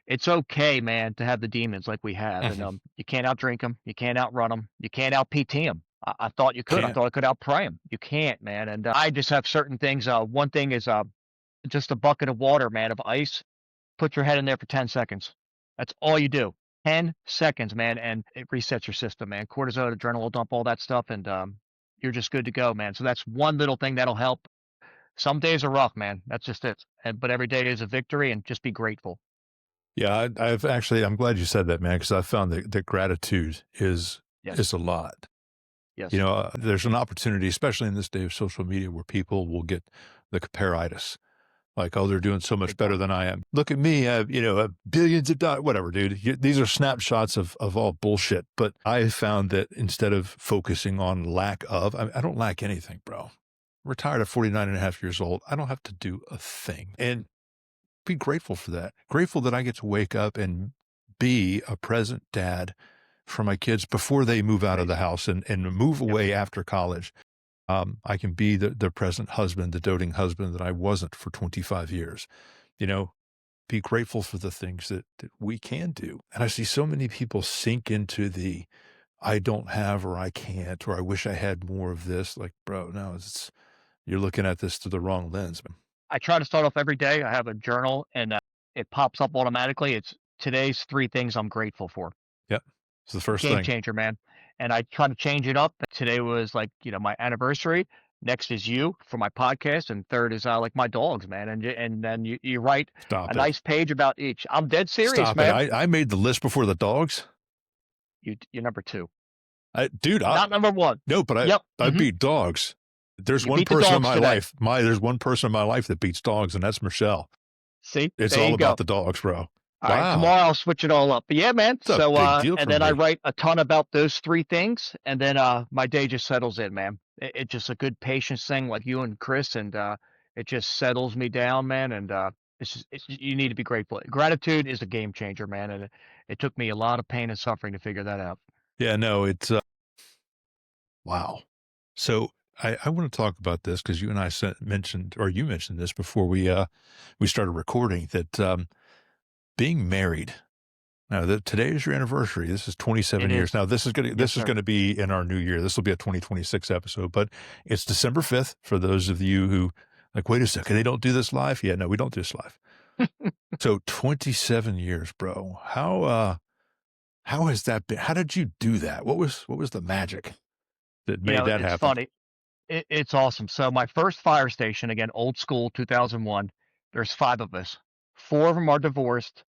it's okay, man, to have the demons like we have, and Mhm. you can't outdrink them, you can't outrun them, you can't out PT them. I thought you could. I Can't. thought I could outpray them. You can't, man. And I just have certain things. One thing is just a bucket of water, man, of ice. Put your head in there for 10 seconds. That's all you do. 10 seconds, man, and it resets your system, man. Cortisol, adrenaline dump, all that stuff, and you're just good to go, man. So that's one little thing that'll help. Some days are rough, man. That's just it. But every day is a victory, and just be grateful. Yeah, I've actually, I'm glad you said that, man, because I found that gratitude is Yes. a lot. Yes. There's an opportunity, especially in this day of social media, where people will get the comparitis. Like, oh, they're doing so much Big better time. than I am. Look at me, billions of dollars, whatever, dude. These are snapshots of all bullshit. But I have found that instead of focusing on lack of, I don't lack anything, bro. Retired at 49 and a half years old. I don't have to do a thing. And be grateful for that. Grateful that I get to wake up and be a present dad for my kids before they move out of the Amazing. house and move Yep. away after college. I can be the present husband, the doting husband that I wasn't for 25 years. You know, be grateful for the things that we can do. And I see so many people sink into the I don't have or I can't or I wish I had more of this. Like, bro, no, you're looking at this through the wrong lens, man. I try to start off every day. I have a journal, and it pops up automatically. It's today's 3 things I'm grateful for. Yep. It's the first Game thing. changer, man. And I try to change it up. Today was like, my anniversary. Next is you for my podcast, and third is like my dogs, man. And then you write a Stop it. nice page about each. I'm dead serious, Stop it. man. I made the list before the dogs. You're number 2, Dude, not number 1. no, but Yep. I beat dogs. There's You one beat the person in dogs my today. life, there's one person in my life that beats dogs, and that's Michelle. See, It's there all you about go. the dogs, bro. All right, Wow. tomorrow I'll switch it all up. But yeah, man. It's a So big deal and for then I me. write a ton about those 3 things, and then my day just settles in, man. It's just a good patience thing, like you and Chris, and it just settles me down, man. And you need to be grateful. Gratitude is a game changer, man, and it took me a lot of pain and suffering to figure that out. Yeah, no, it's wow. So I want to talk about this because you and I mentioned, or you mentioned this before we started recording, that being married. Now that today is your anniversary. This is 27 It years. is. Now this is Yes, this is sir. gonna be in our new year. This will be a 2026 episode, but it's December 5th for those of you who like, wait a second, they don't do this live? Yeah, no, we don't do this live. So 27 years, bro. How has that been? How did you do that? What was the magic that made that It's happen? funny. It's awesome. So my first fire station, again, old school, 2001. There's 5 of us. 4 of them are divorced,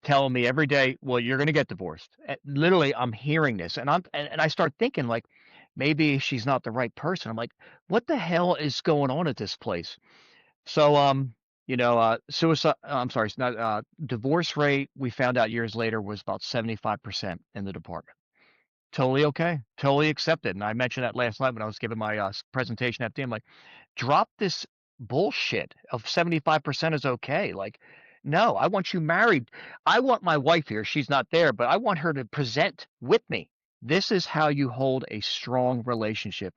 telling me every day, "Well, you're gonna get divorced." Literally, I'm hearing this, and I start thinking like, maybe she's not the right person. I'm like, what the hell is going on at this place? So, suicide. I'm sorry, it's not divorce rate. We found out years later was about 75% in the department. Totally okay, totally accepted. And I mentioned that last night when I was giving my presentation at the end. Like, drop this bullshit of 75% is okay. Like, no, I want you married. I want my wife here. She's not there, but I want her to present with me. This is how you hold a strong relationship.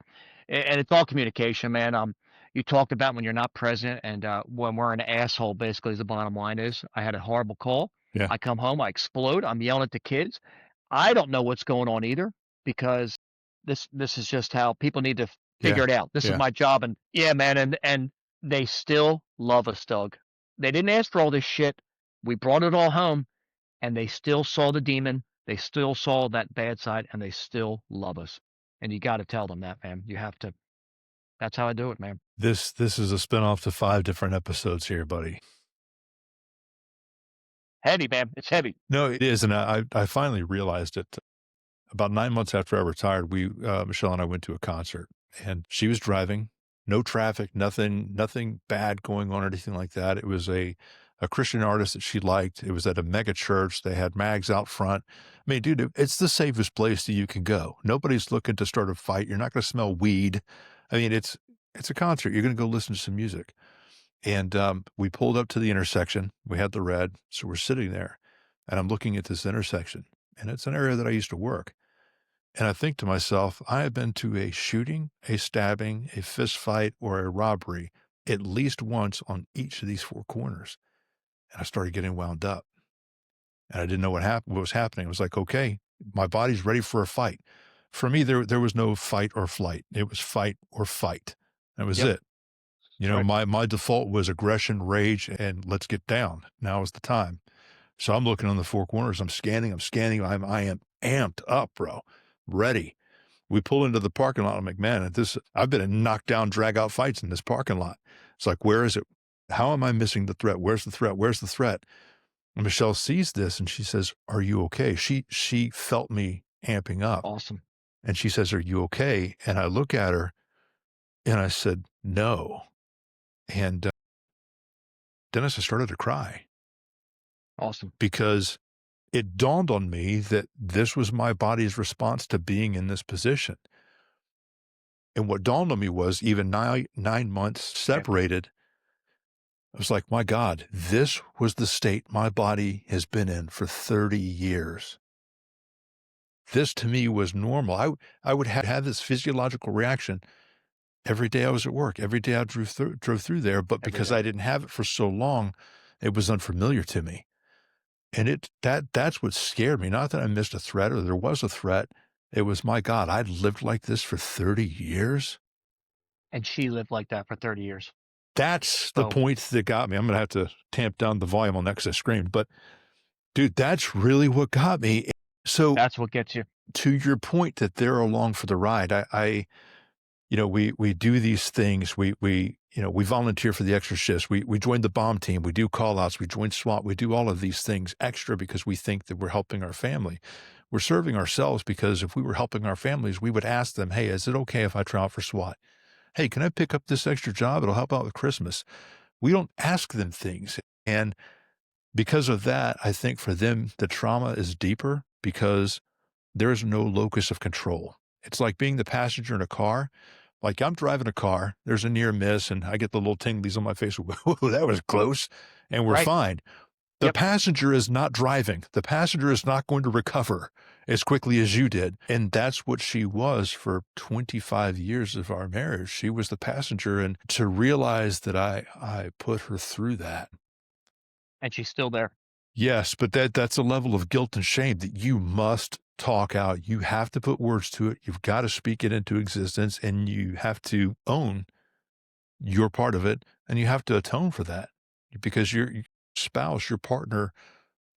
And it's all communication, man. You talked about when you're not present and when we're an asshole, basically, is the bottom line is. I had a horrible call. Yeah, I come home, I explode. I'm yelling at the kids. I don't know what's going on either because this is just how people need to figure yeah, it out. This is yeah. my job, and yeah, man, and they still love us, Doug. They didn't ask for all this shit. We brought it all home, and they still saw the demon. They still saw that bad side, and they still love us. And you got to tell them that, man. You have to. That's how I do it, man. This is a spinoff to 5 different episodes here, buddy. Heavy, man. It's heavy. No, it is, and I finally realized it about 9 months after I retired. Michelle and I went to a concert, and she was driving, no traffic, nothing bad going on or anything like that. It was a Christian artist that she liked. It was at a mega church. They had mags out front. I mean, dude, it's the safest place that you can go. Nobody's looking to start a fight. You're not going to smell weed. I mean, it's a concert. You're going to go listen to some music. And we pulled up to the intersection. We had the red, so we're sitting there, and I'm looking at this intersection, and it's an area that I used to work. And I think to myself, I have been to a shooting, a stabbing, a fist fight, or a robbery at least once on each of these 4 corners. And I started getting wound up, and I didn't know what was happening. It was like, okay, my body's ready for a fight. For me, there was no fight or flight. It was fight or fight. That was Yep. it. You know, Right. my default was aggression, rage, and let's get down. Now is the time. So I'm looking on the four corners. I'm scanning. I am amped up, bro. Ready. We pull into the parking lot. I'm like, man, I've been in knockdown, drag out fights in this parking lot. It's like, where is it? How am I missing the threat? Where's the threat? Where's the threat? And Michelle sees this and she says, are you okay? She felt me amping up Awesome. and she says, are you okay? And I look at her and I said, no. And Dennis, I started to cry Awesome. because it dawned on me that this was my body's response to being in this position. And what dawned on me was even 9 months Yeah. separated, I was like, my God, this was the state my body has been in for 30 years. This to me was normal. I would have this physiological reaction every day I was at work, every day I drove through there. But Every because day. I didn't have it for so long, it was unfamiliar to me. And that's what scared me. Not that I missed a threat or there was a threat. It was, my God, I'd lived like this for 30 years. And she lived like that for 30 years. That's the So point that got me. I'm gonna have to tamp down the volume on that because I screamed. But dude, that's really what got me. So that's what gets you. to your point that they're along for the ride, we do these things. We volunteer for the extra shifts. We join the bomb team. We do call outs. We join SWAT. We do all of these things extra because we think that we're helping our family. We're serving ourselves because if we were helping our families, we would ask them, hey, is it okay if I try out for SWAT? Hey, can I pick up this extra job? It'll help out with Christmas. We don't ask them things. And because of that, I think for them, the trauma is deeper because there is no locus of control. It's like being the passenger in a car. Like I'm driving a car, there's a near miss, and I get the little tinglies on my face. Whoa, that was close. And we're Right. fine. The Yep. passenger is not driving. The passenger is not going to recover as quickly as you did. And that's what she was for 25 years of our marriage. She was the passenger. And to realize that I put her through that. And she's still there. Yes, but that's a level of guilt and shame that you must talk out. You have to put words to it. You've got to speak it into existence and you have to own your part of it and you have to atone for that because your spouse, your partner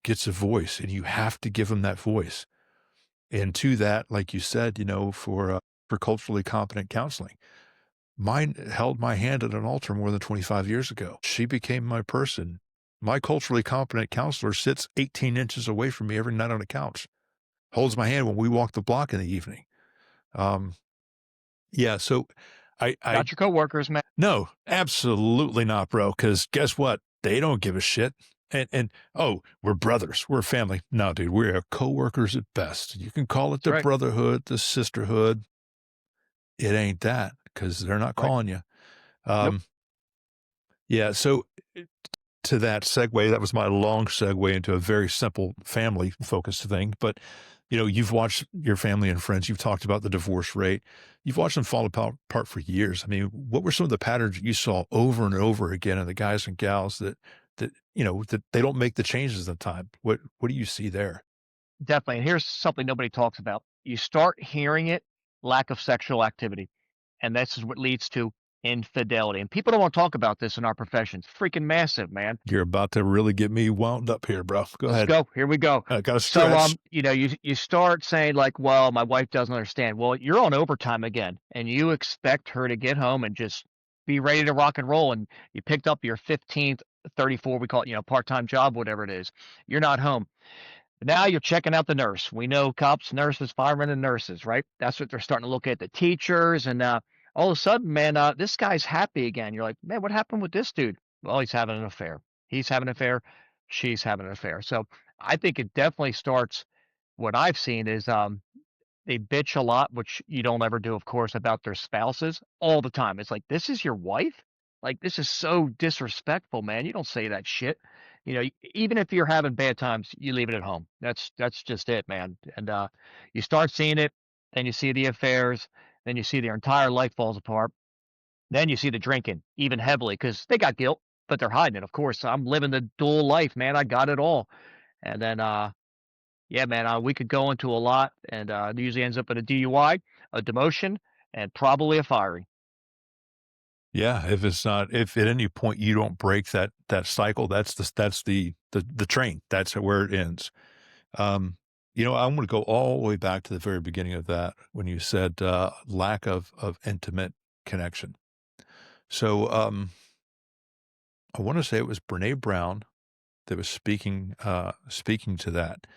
gets a voice and you have to give them that voice. And to that, like you said, for culturally competent counseling, mine held my hand at an altar more than 25 years ago. She became my person. My culturally competent counselor sits 18 inches away from me every night on the couch, holds my hand when we walk the block in the evening. Um, yeah, so I Not your coworkers, man. no, absolutely not, bro. Because guess what? They don't give a shit. And oh, we're brothers, we're family. No, dude, we're coworkers at best. You can call it That's the right. brotherhood, the sisterhood. It ain't that because they're not Right. calling you. Nope. Um, yeah. So to that segue, that was my long segue into a very simple family focused thing. But, you've watched your family and friends, you've talked about the divorce rate, you've watched them fall apart for years. I mean, what were some of the patterns you saw over and over again in the guys and gals that they don't make the changes in time? What do you see there? Definitely. And here's something nobody talks about. You start hearing it, lack of sexual activity. And this is what leads to infidelity. And people don't want to talk about this in our profession. It's freaking massive, man. You're about to really get me wound up here, bro. Go Let's ahead. go. Here we go. I got to So, stretch. you start saying like, well, my wife doesn't understand. Well, you're on overtime again, and you expect her to get home and just be ready to rock and roll. And you picked up your 15th, 34, we call it, part-time job, whatever it is. You're not home. Now you're checking out the nurse. We know cops, nurses, firemen, and nurses, right? That's what they're starting to look at, the teachers, and all of a sudden, man, this guy's happy again. You're like, man, what happened with this dude? Well, he's having an affair. He's having an affair. She's having an affair. So I think it definitely starts. What I've seen is they bitch a lot, which you don't ever do, of course, about their spouses all the time. It's like, this is your wife? Like, this is so disrespectful, man. You don't say that shit. Even if you're having bad times, you leave it at home. That's just it, man. And you start seeing it, then you see the affairs, then you see their entire life falls apart. Then you see the drinking even heavily because they got guilt, but they're hiding it. Of course, I'm living the dual life, man. I got it all. And then yeah, man, we could go into a lot, and it usually ends up in a DUI, a demotion, and probably a firing. Yeah, if it's not, if at any point you don't break that cycle, that's the train. That's where it ends. Um, I'm going to go all the way back to the very beginning of that when you said lack of intimate connection. So I want to say it was Brene Brown that was speaking to that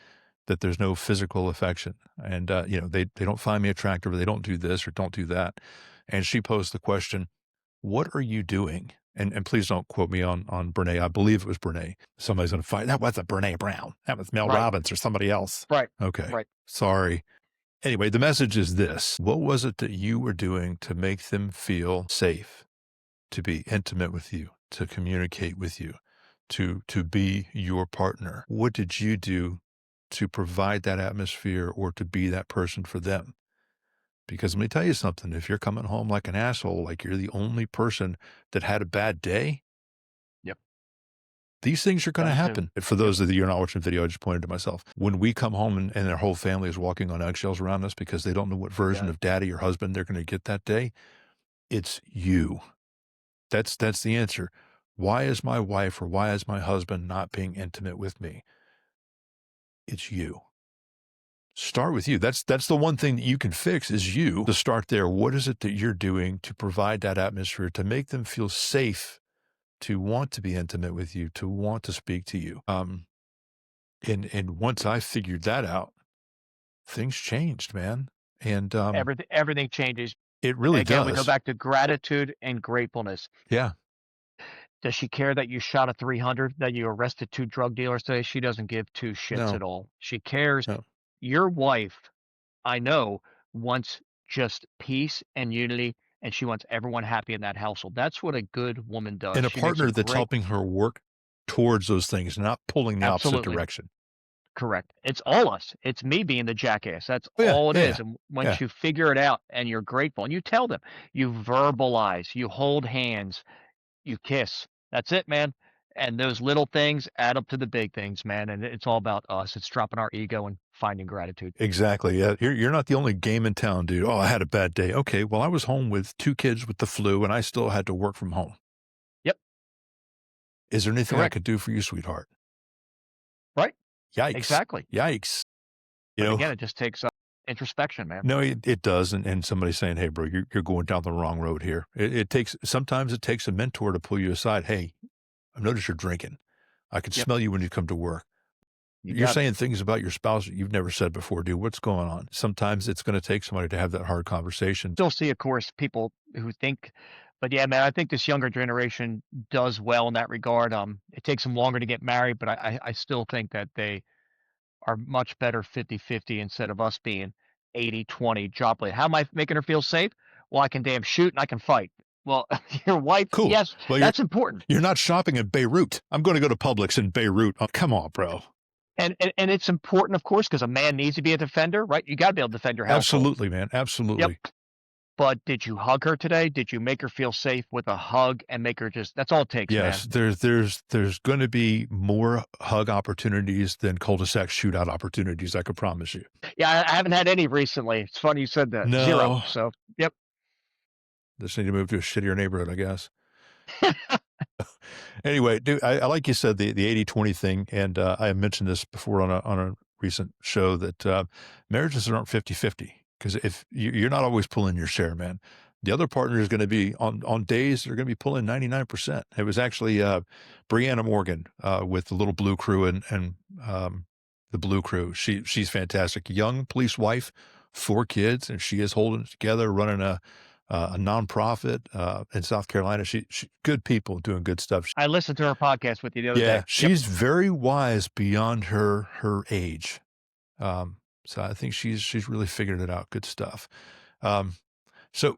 there's no physical affection, and they don't find me attractive, or they don't do this or don't do that, and she posed the question, "What are you doing?" And please don't quote me on Brene. I believe it was Brene. Somebody's going to fight. That wasn't Brene Brown. That was Mel Right. Robbins or somebody else. Right. Okay, Right. sorry. Anyway, the message is this: what was it that you were doing to make them feel safe, to be intimate with you, to communicate with you, to be your partner? What did you do to provide that atmosphere or to be that person for them? Because let me tell you something, if you're coming home like an asshole, like you're the only person that had a bad day, Yep. these things are going to Done too. happen. For Yep. those of you who are not watching the video, I just pointed to myself. When we come home and their whole family is walking on eggshells around us because they don't know what version Yeah. of daddy or husband they're going to get that day, it's you. That's the answer. Why is my wife or why is my husband not being intimate with me? It's you. Start with you. That's the one thing that you can fix is you. To start there, what is it that you're doing to provide that atmosphere to make them feel safe, to want to be intimate with you, to want to speak to you? And once I figured that out, things changed, man. And Everything changes. it really Again, we go does. back to gratitude and gratefulness. Yeah. Does she care that you shot a 300, that you arrested 2 drug dealers today? She doesn't give 2 shits No. at all. She cares. No. Your wife, I know, wants just peace and unity, and she wants everyone happy in that household. That's what a good woman does. And a She makes a partner that's great. helping her work towards those things, not pulling the opposite Absolutely. direction. Correct. It's all us. It's me being the jackass. That's Oh, yeah. all it Yeah. is. Yeah. And once Yeah. you figure it out and you're grateful and you tell them, you verbalize, you hold hands, you kiss. That's it, man. And those little things add up to the big things, man. And it's all about us. It's dropping our ego and finding gratitude. Exactly. Yeah. You're not the only game in town, dude. Oh, I had a bad day. Okay. Well, I was home with 2 kids with the flu and I still had to work from home. Yep. Is there anything I Correct. could do for you, sweetheart? Right. Yikes. Exactly. Yikes. You But know, again, it just takes introspection, man. no, it does. And somebody saying, hey, bro, you're going down the wrong road here. Sometimes it takes a mentor to pull you aside. Hey, I've noticed you're drinking. I can Yep. smell you when you come to work. You You're got it. saying things about your spouse that you've never said before, dude. What's going on? Sometimes it's going to take somebody to have that hard conversation. Still see, of course, people who think, but yeah, man, I think this younger generation does well in that regard. It takes them longer to get married, but I still think that they are much better 50-50 instead of us being 80-20 job play. How am I making her feel safe? Well, I can damn shoot and I can fight. Well, your wife, Cool. yes, Well, that's important. you're not shopping in Beirut. I'm going to go to Publix in Beirut. Oh, come on, bro. And it's important, of course, because a man needs to be a defender, right? You got to be able to defend your household. Absolutely, man. Yep. Absolutely. But did you hug her today? Did you make her feel safe with a hug and make her just, that's all it takes, man. Yes, there's going to be more hug opportunities than cul-de-sac shootout opportunities. I could promise you. Yeah, I haven't had any recently. It's funny you said that. 0. No, So, yep. just need to move to a shittier neighborhood, I guess. Anyway, dude, I like you said the 80-20 thing, and I mentioned this before on a recent show that marriages aren't 50-50 because if you're not always pulling your share, man. The other partner is going to be on days they're going to be pulling 99%. It was actually Brianna Morgan with the Little Blue Crew and the Blue Crew. She's fantastic. Young police wife, 4 kids, and she is holding it together, running a nonprofit in South Carolina. She good people doing good stuff. I listened to her podcast with you the other Yeah, day. Yep. she's very wise beyond her age. So I think she's really figured it out. Good stuff. So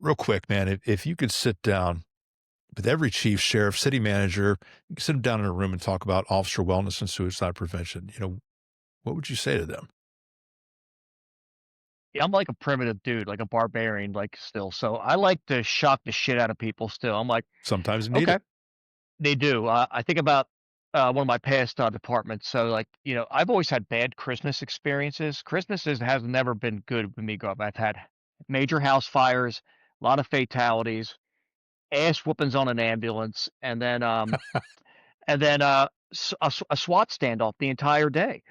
real quick, man, if you could sit down with every chief, sheriff, city manager, you can sit them down in a room and talk about officer wellness and suicide prevention. What would you say to them? Yeah, I'm like a primitive dude, like a barbarian, like still. So I like to shock the shit out of people still. I'm like, Sometimes you need okay, it. they do. I think about one of my past departments. So like, I've always had bad Christmas experiences. Has never been good with me growing up. I've had major house fires, a lot of fatalities. ass whoopings on an ambulance, and then a SWAT standoff the entire day.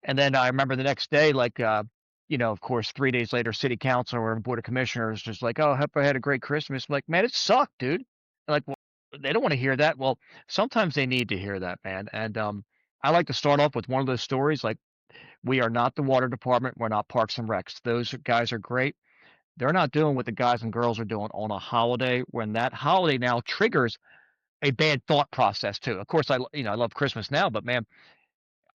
And then I remember the next day, like, of course, 3 days later, city council or board of commissioners just like, "Oh, hope I had a great Christmas." I'm like, man, it sucked, dude. Like, well, they don't want to hear that. Well, sometimes they need to hear that, man. And I like to start off with one of those stories. Like, we are not the water department. We're not Parks and Recs. Those guys are great. They're not doing what the guys and girls are doing on a holiday when that holiday now triggers a bad thought process too. Of course, I love Christmas now, but man,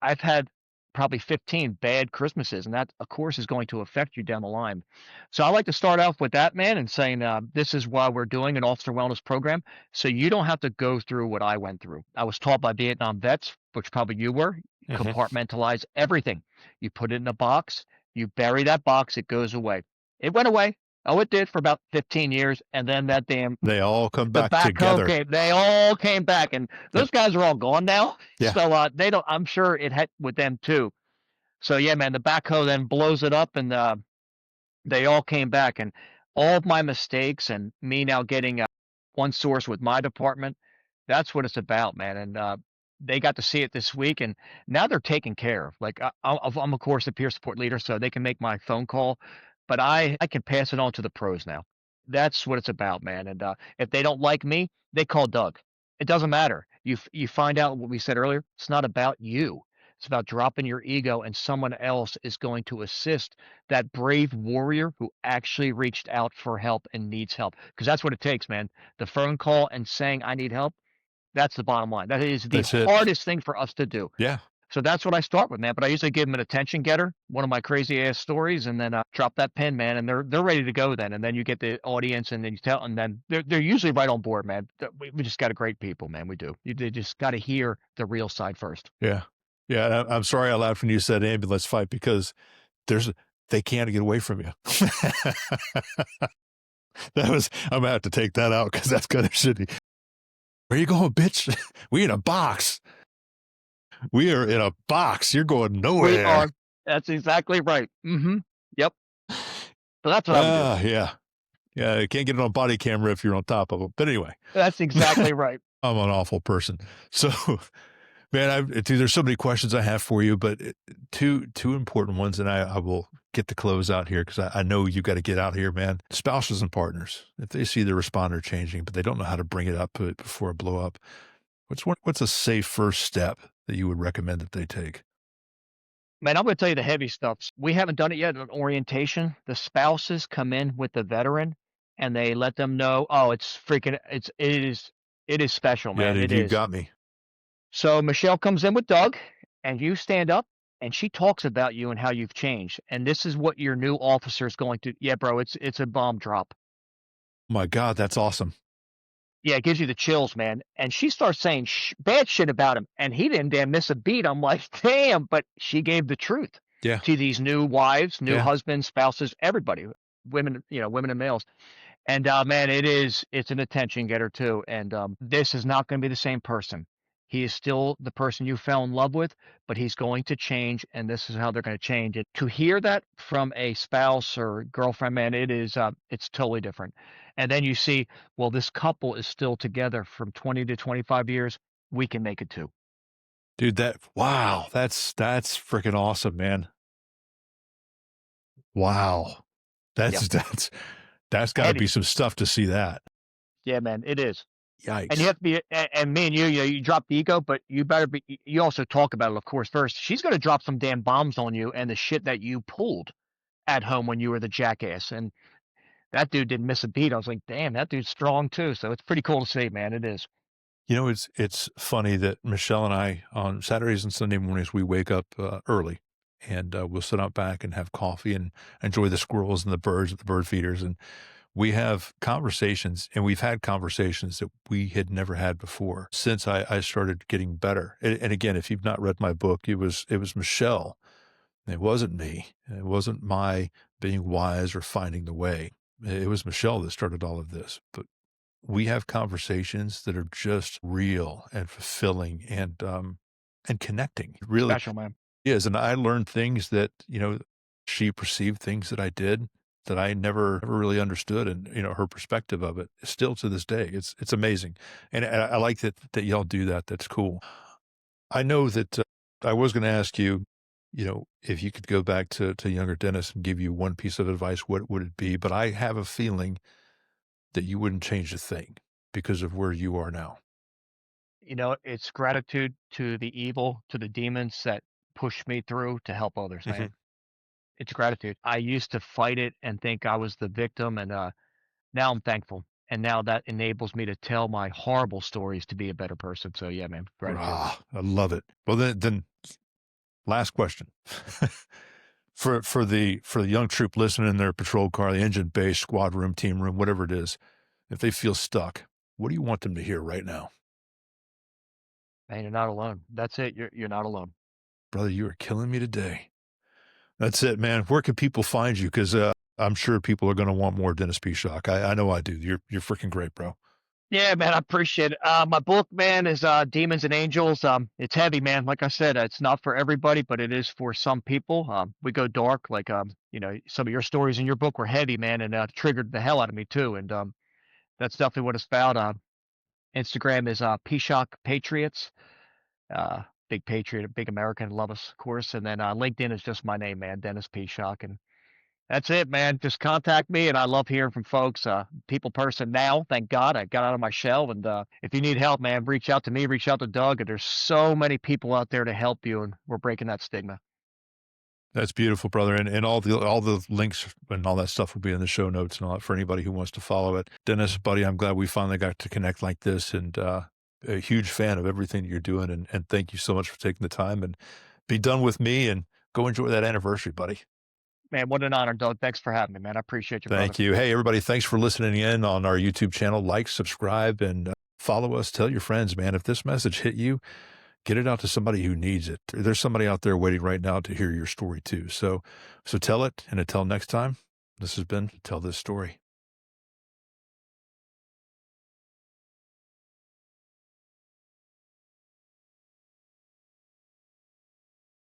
I've had probably 15 bad Christmases, and that, of course, is going to affect you down the line. So I like to start off with that, man, and saying, this is why we're doing an officer wellness program, so you don't have to go through what I went through. I was taught by Vietnam vets, which probably you were, Mhm. compartmentalize everything. You put it in a box, you bury that box, it goes away. It went away. Oh, it did for about 15 years, and then that damn They all come the back backhoe together. came. They all came back, and Yep. those guys are all gone now. Yeah. So they don't. I'm sure it had with them too. So yeah, man, the backhoe then blows it up, and they all came back, and all of my mistakes, and me now getting one source with my department. That's what it's about, man. And they got to see it this week, and now they're taken care of. Like I'm of course a peer support leader, so they can make my phone call, but I can pass it on to the pros now. That's what it's about, man. And if they don't like me, they call Doug. It doesn't matter. You find out what we said earlier. It's not about you. It's about dropping your ego, and someone else is going to assist that brave warrior who actually reached out for help and needs help. Because that's what it takes, man. The phone call and saying I need help. That's the bottom line. That is the That's it. hardest thing for us to do. Yeah. So that's what I start with, man. But I usually give them an attention getter, one of my crazy ass stories, and then drop that pin, man, and they're ready to go then. And then you get the audience, and then you tell, and then they're usually right on board, man. We just got a great people, man. We do. They just got to hear the real side first. Yeah. Yeah. And I'm sorry I laughed when you said ambulance fight because there's they can't get away from you. I'm gonna have to take that out because that's kind of shitty. Where you going, bitch? We in a box. We are in a box. You're going We nowhere. are. That's exactly right. Yep. So that's what I would do. Yeah. Yeah. You can't get it on body camera if you're on top of them. But anyway, That's exactly right. I'm an awful person. So, man, dude, there's so many questions I have for you, but two important ones, and I will get the close out here because I know you got to get out here, man. Spouses and partners, if they see the responder changing, but they don't know how to bring it up before it blow up, what's a safe first step that you would recommend that they take? Man, I'm gonna tell you the heavy stuff. We haven't done it yet at orientation. The spouses come in with the veteran and they let them know, oh, it is special, Yeah, man. dude, It you is. got me. So Michelle comes in with Doug and you stand up and she talks about you and how you've changed. And this is what your new officer is going to, yeah, bro, it's a bomb drop. My God, that's awesome. Yeah, it gives you the chills, man. And she starts saying bad shit about him, and he didn't damn miss a beat. I'm like, damn, but she gave the truth Yeah, to these new wives, new yeah. husbands, spouses, everybody, women, women and males. And man, it's an attention getter too. And this is not going to be the same person. He is still the person you fell in love with, but he's going to change, and this is how they're going to change it. To hear that from a spouse or girlfriend, man, it's totally different. And then you see, well, this couple is still together from 20 to 25 years. We can make it too. Dude, wow, that's freaking awesome, man. Wow. Yep. That's gotta be Heavy. some stuff to see that. Yeah, man, it is. And you Yikes. have to be, and me and you drop the ego, but you better be, you also talk about it, of course, first. She's going to drop some damn bombs on you and the shit that you pulled at home when you were the jackass. And that dude didn't miss a beat. I was like, damn, that dude's strong too. So it's pretty cool to see, man. It is. You know, it's funny that Michelle and I, on Saturdays and Sunday mornings, we wake up early and we'll sit out back and have coffee and enjoy the squirrels and the birds at the bird feeders. And we have conversations, and we've had conversations that we had never had before since I started getting better. And again, if you've not read my book, it was Michelle. It wasn't me. It wasn't my being wise or finding the way. It was Michelle that started all of this. But we have conversations that are just real and fulfilling and connecting. It really Special, man. is. And I learned things that, she perceived things that I did. that I never really understood, and her perspective of it still to this day. It's amazing, and I like that y'all do that. That's cool. I know that I was going to ask you, if you could go back to younger Dennis and give you one piece of advice, what would it be? But I have a feeling that you wouldn't change a thing because of where you are now. It's gratitude to the evil, to the demons that push me through to help others, Mhm. man. It's gratitude. I used to fight it and think I was the victim, and now I'm thankful. And now that enables me to tell my horrible stories to be a better person. So yeah, man, gratitude. I love it. Well, then last question. For the young troop listening in their patrol car, the engine bay, squad room, team room, whatever it is, if they feel stuck, what do you want them to hear right now? Man, you're not alone. That's it. You're not alone. Brother, you are killing me today. That's it, man. Where can people find you? Because I'm sure people are going to want more Dennis Pishock. I know I do. You're freaking great, bro. Yeah, man, I appreciate it. My book, man, is Demons and Angels. It's heavy, man. Like I said, it's not for everybody, but it is for some people. We go dark, like some of your stories in your book were heavy, man, and triggered the hell out of me too. And that's definitely what it's about. Instagram is Pishock Patriots. Big patriot, a big American, love us, of course. And then LinkedIn is just my name, man, Dennis Pishock. And that's it, man. Just contact me, and I love hearing from folks. People person now, thank God, I got out of my shell. And if you need help, man, reach out to me, reach out to Doug. And there's so many people out there to help you, and we're breaking that stigma. That's beautiful, brother. And all the links and all that stuff will be in the show notes and all that for anybody who wants to follow it. Dennis, buddy, I'm glad we finally got to connect like this, and a huge fan of everything you're doing. And thank you so much for taking the time and be done with me and go enjoy that anniversary, buddy. Man, what an honor, Doug. Thanks for having me, man. I appreciate you, brother. Thank you. Hey, everybody, thanks for listening in on our YouTube channel. Like, subscribe, and follow us. Tell your friends, man. If this message hit you, get it out to somebody who needs it. There's somebody out there waiting right now to hear your story too. So tell it. And until next time, this has been Tell This Story.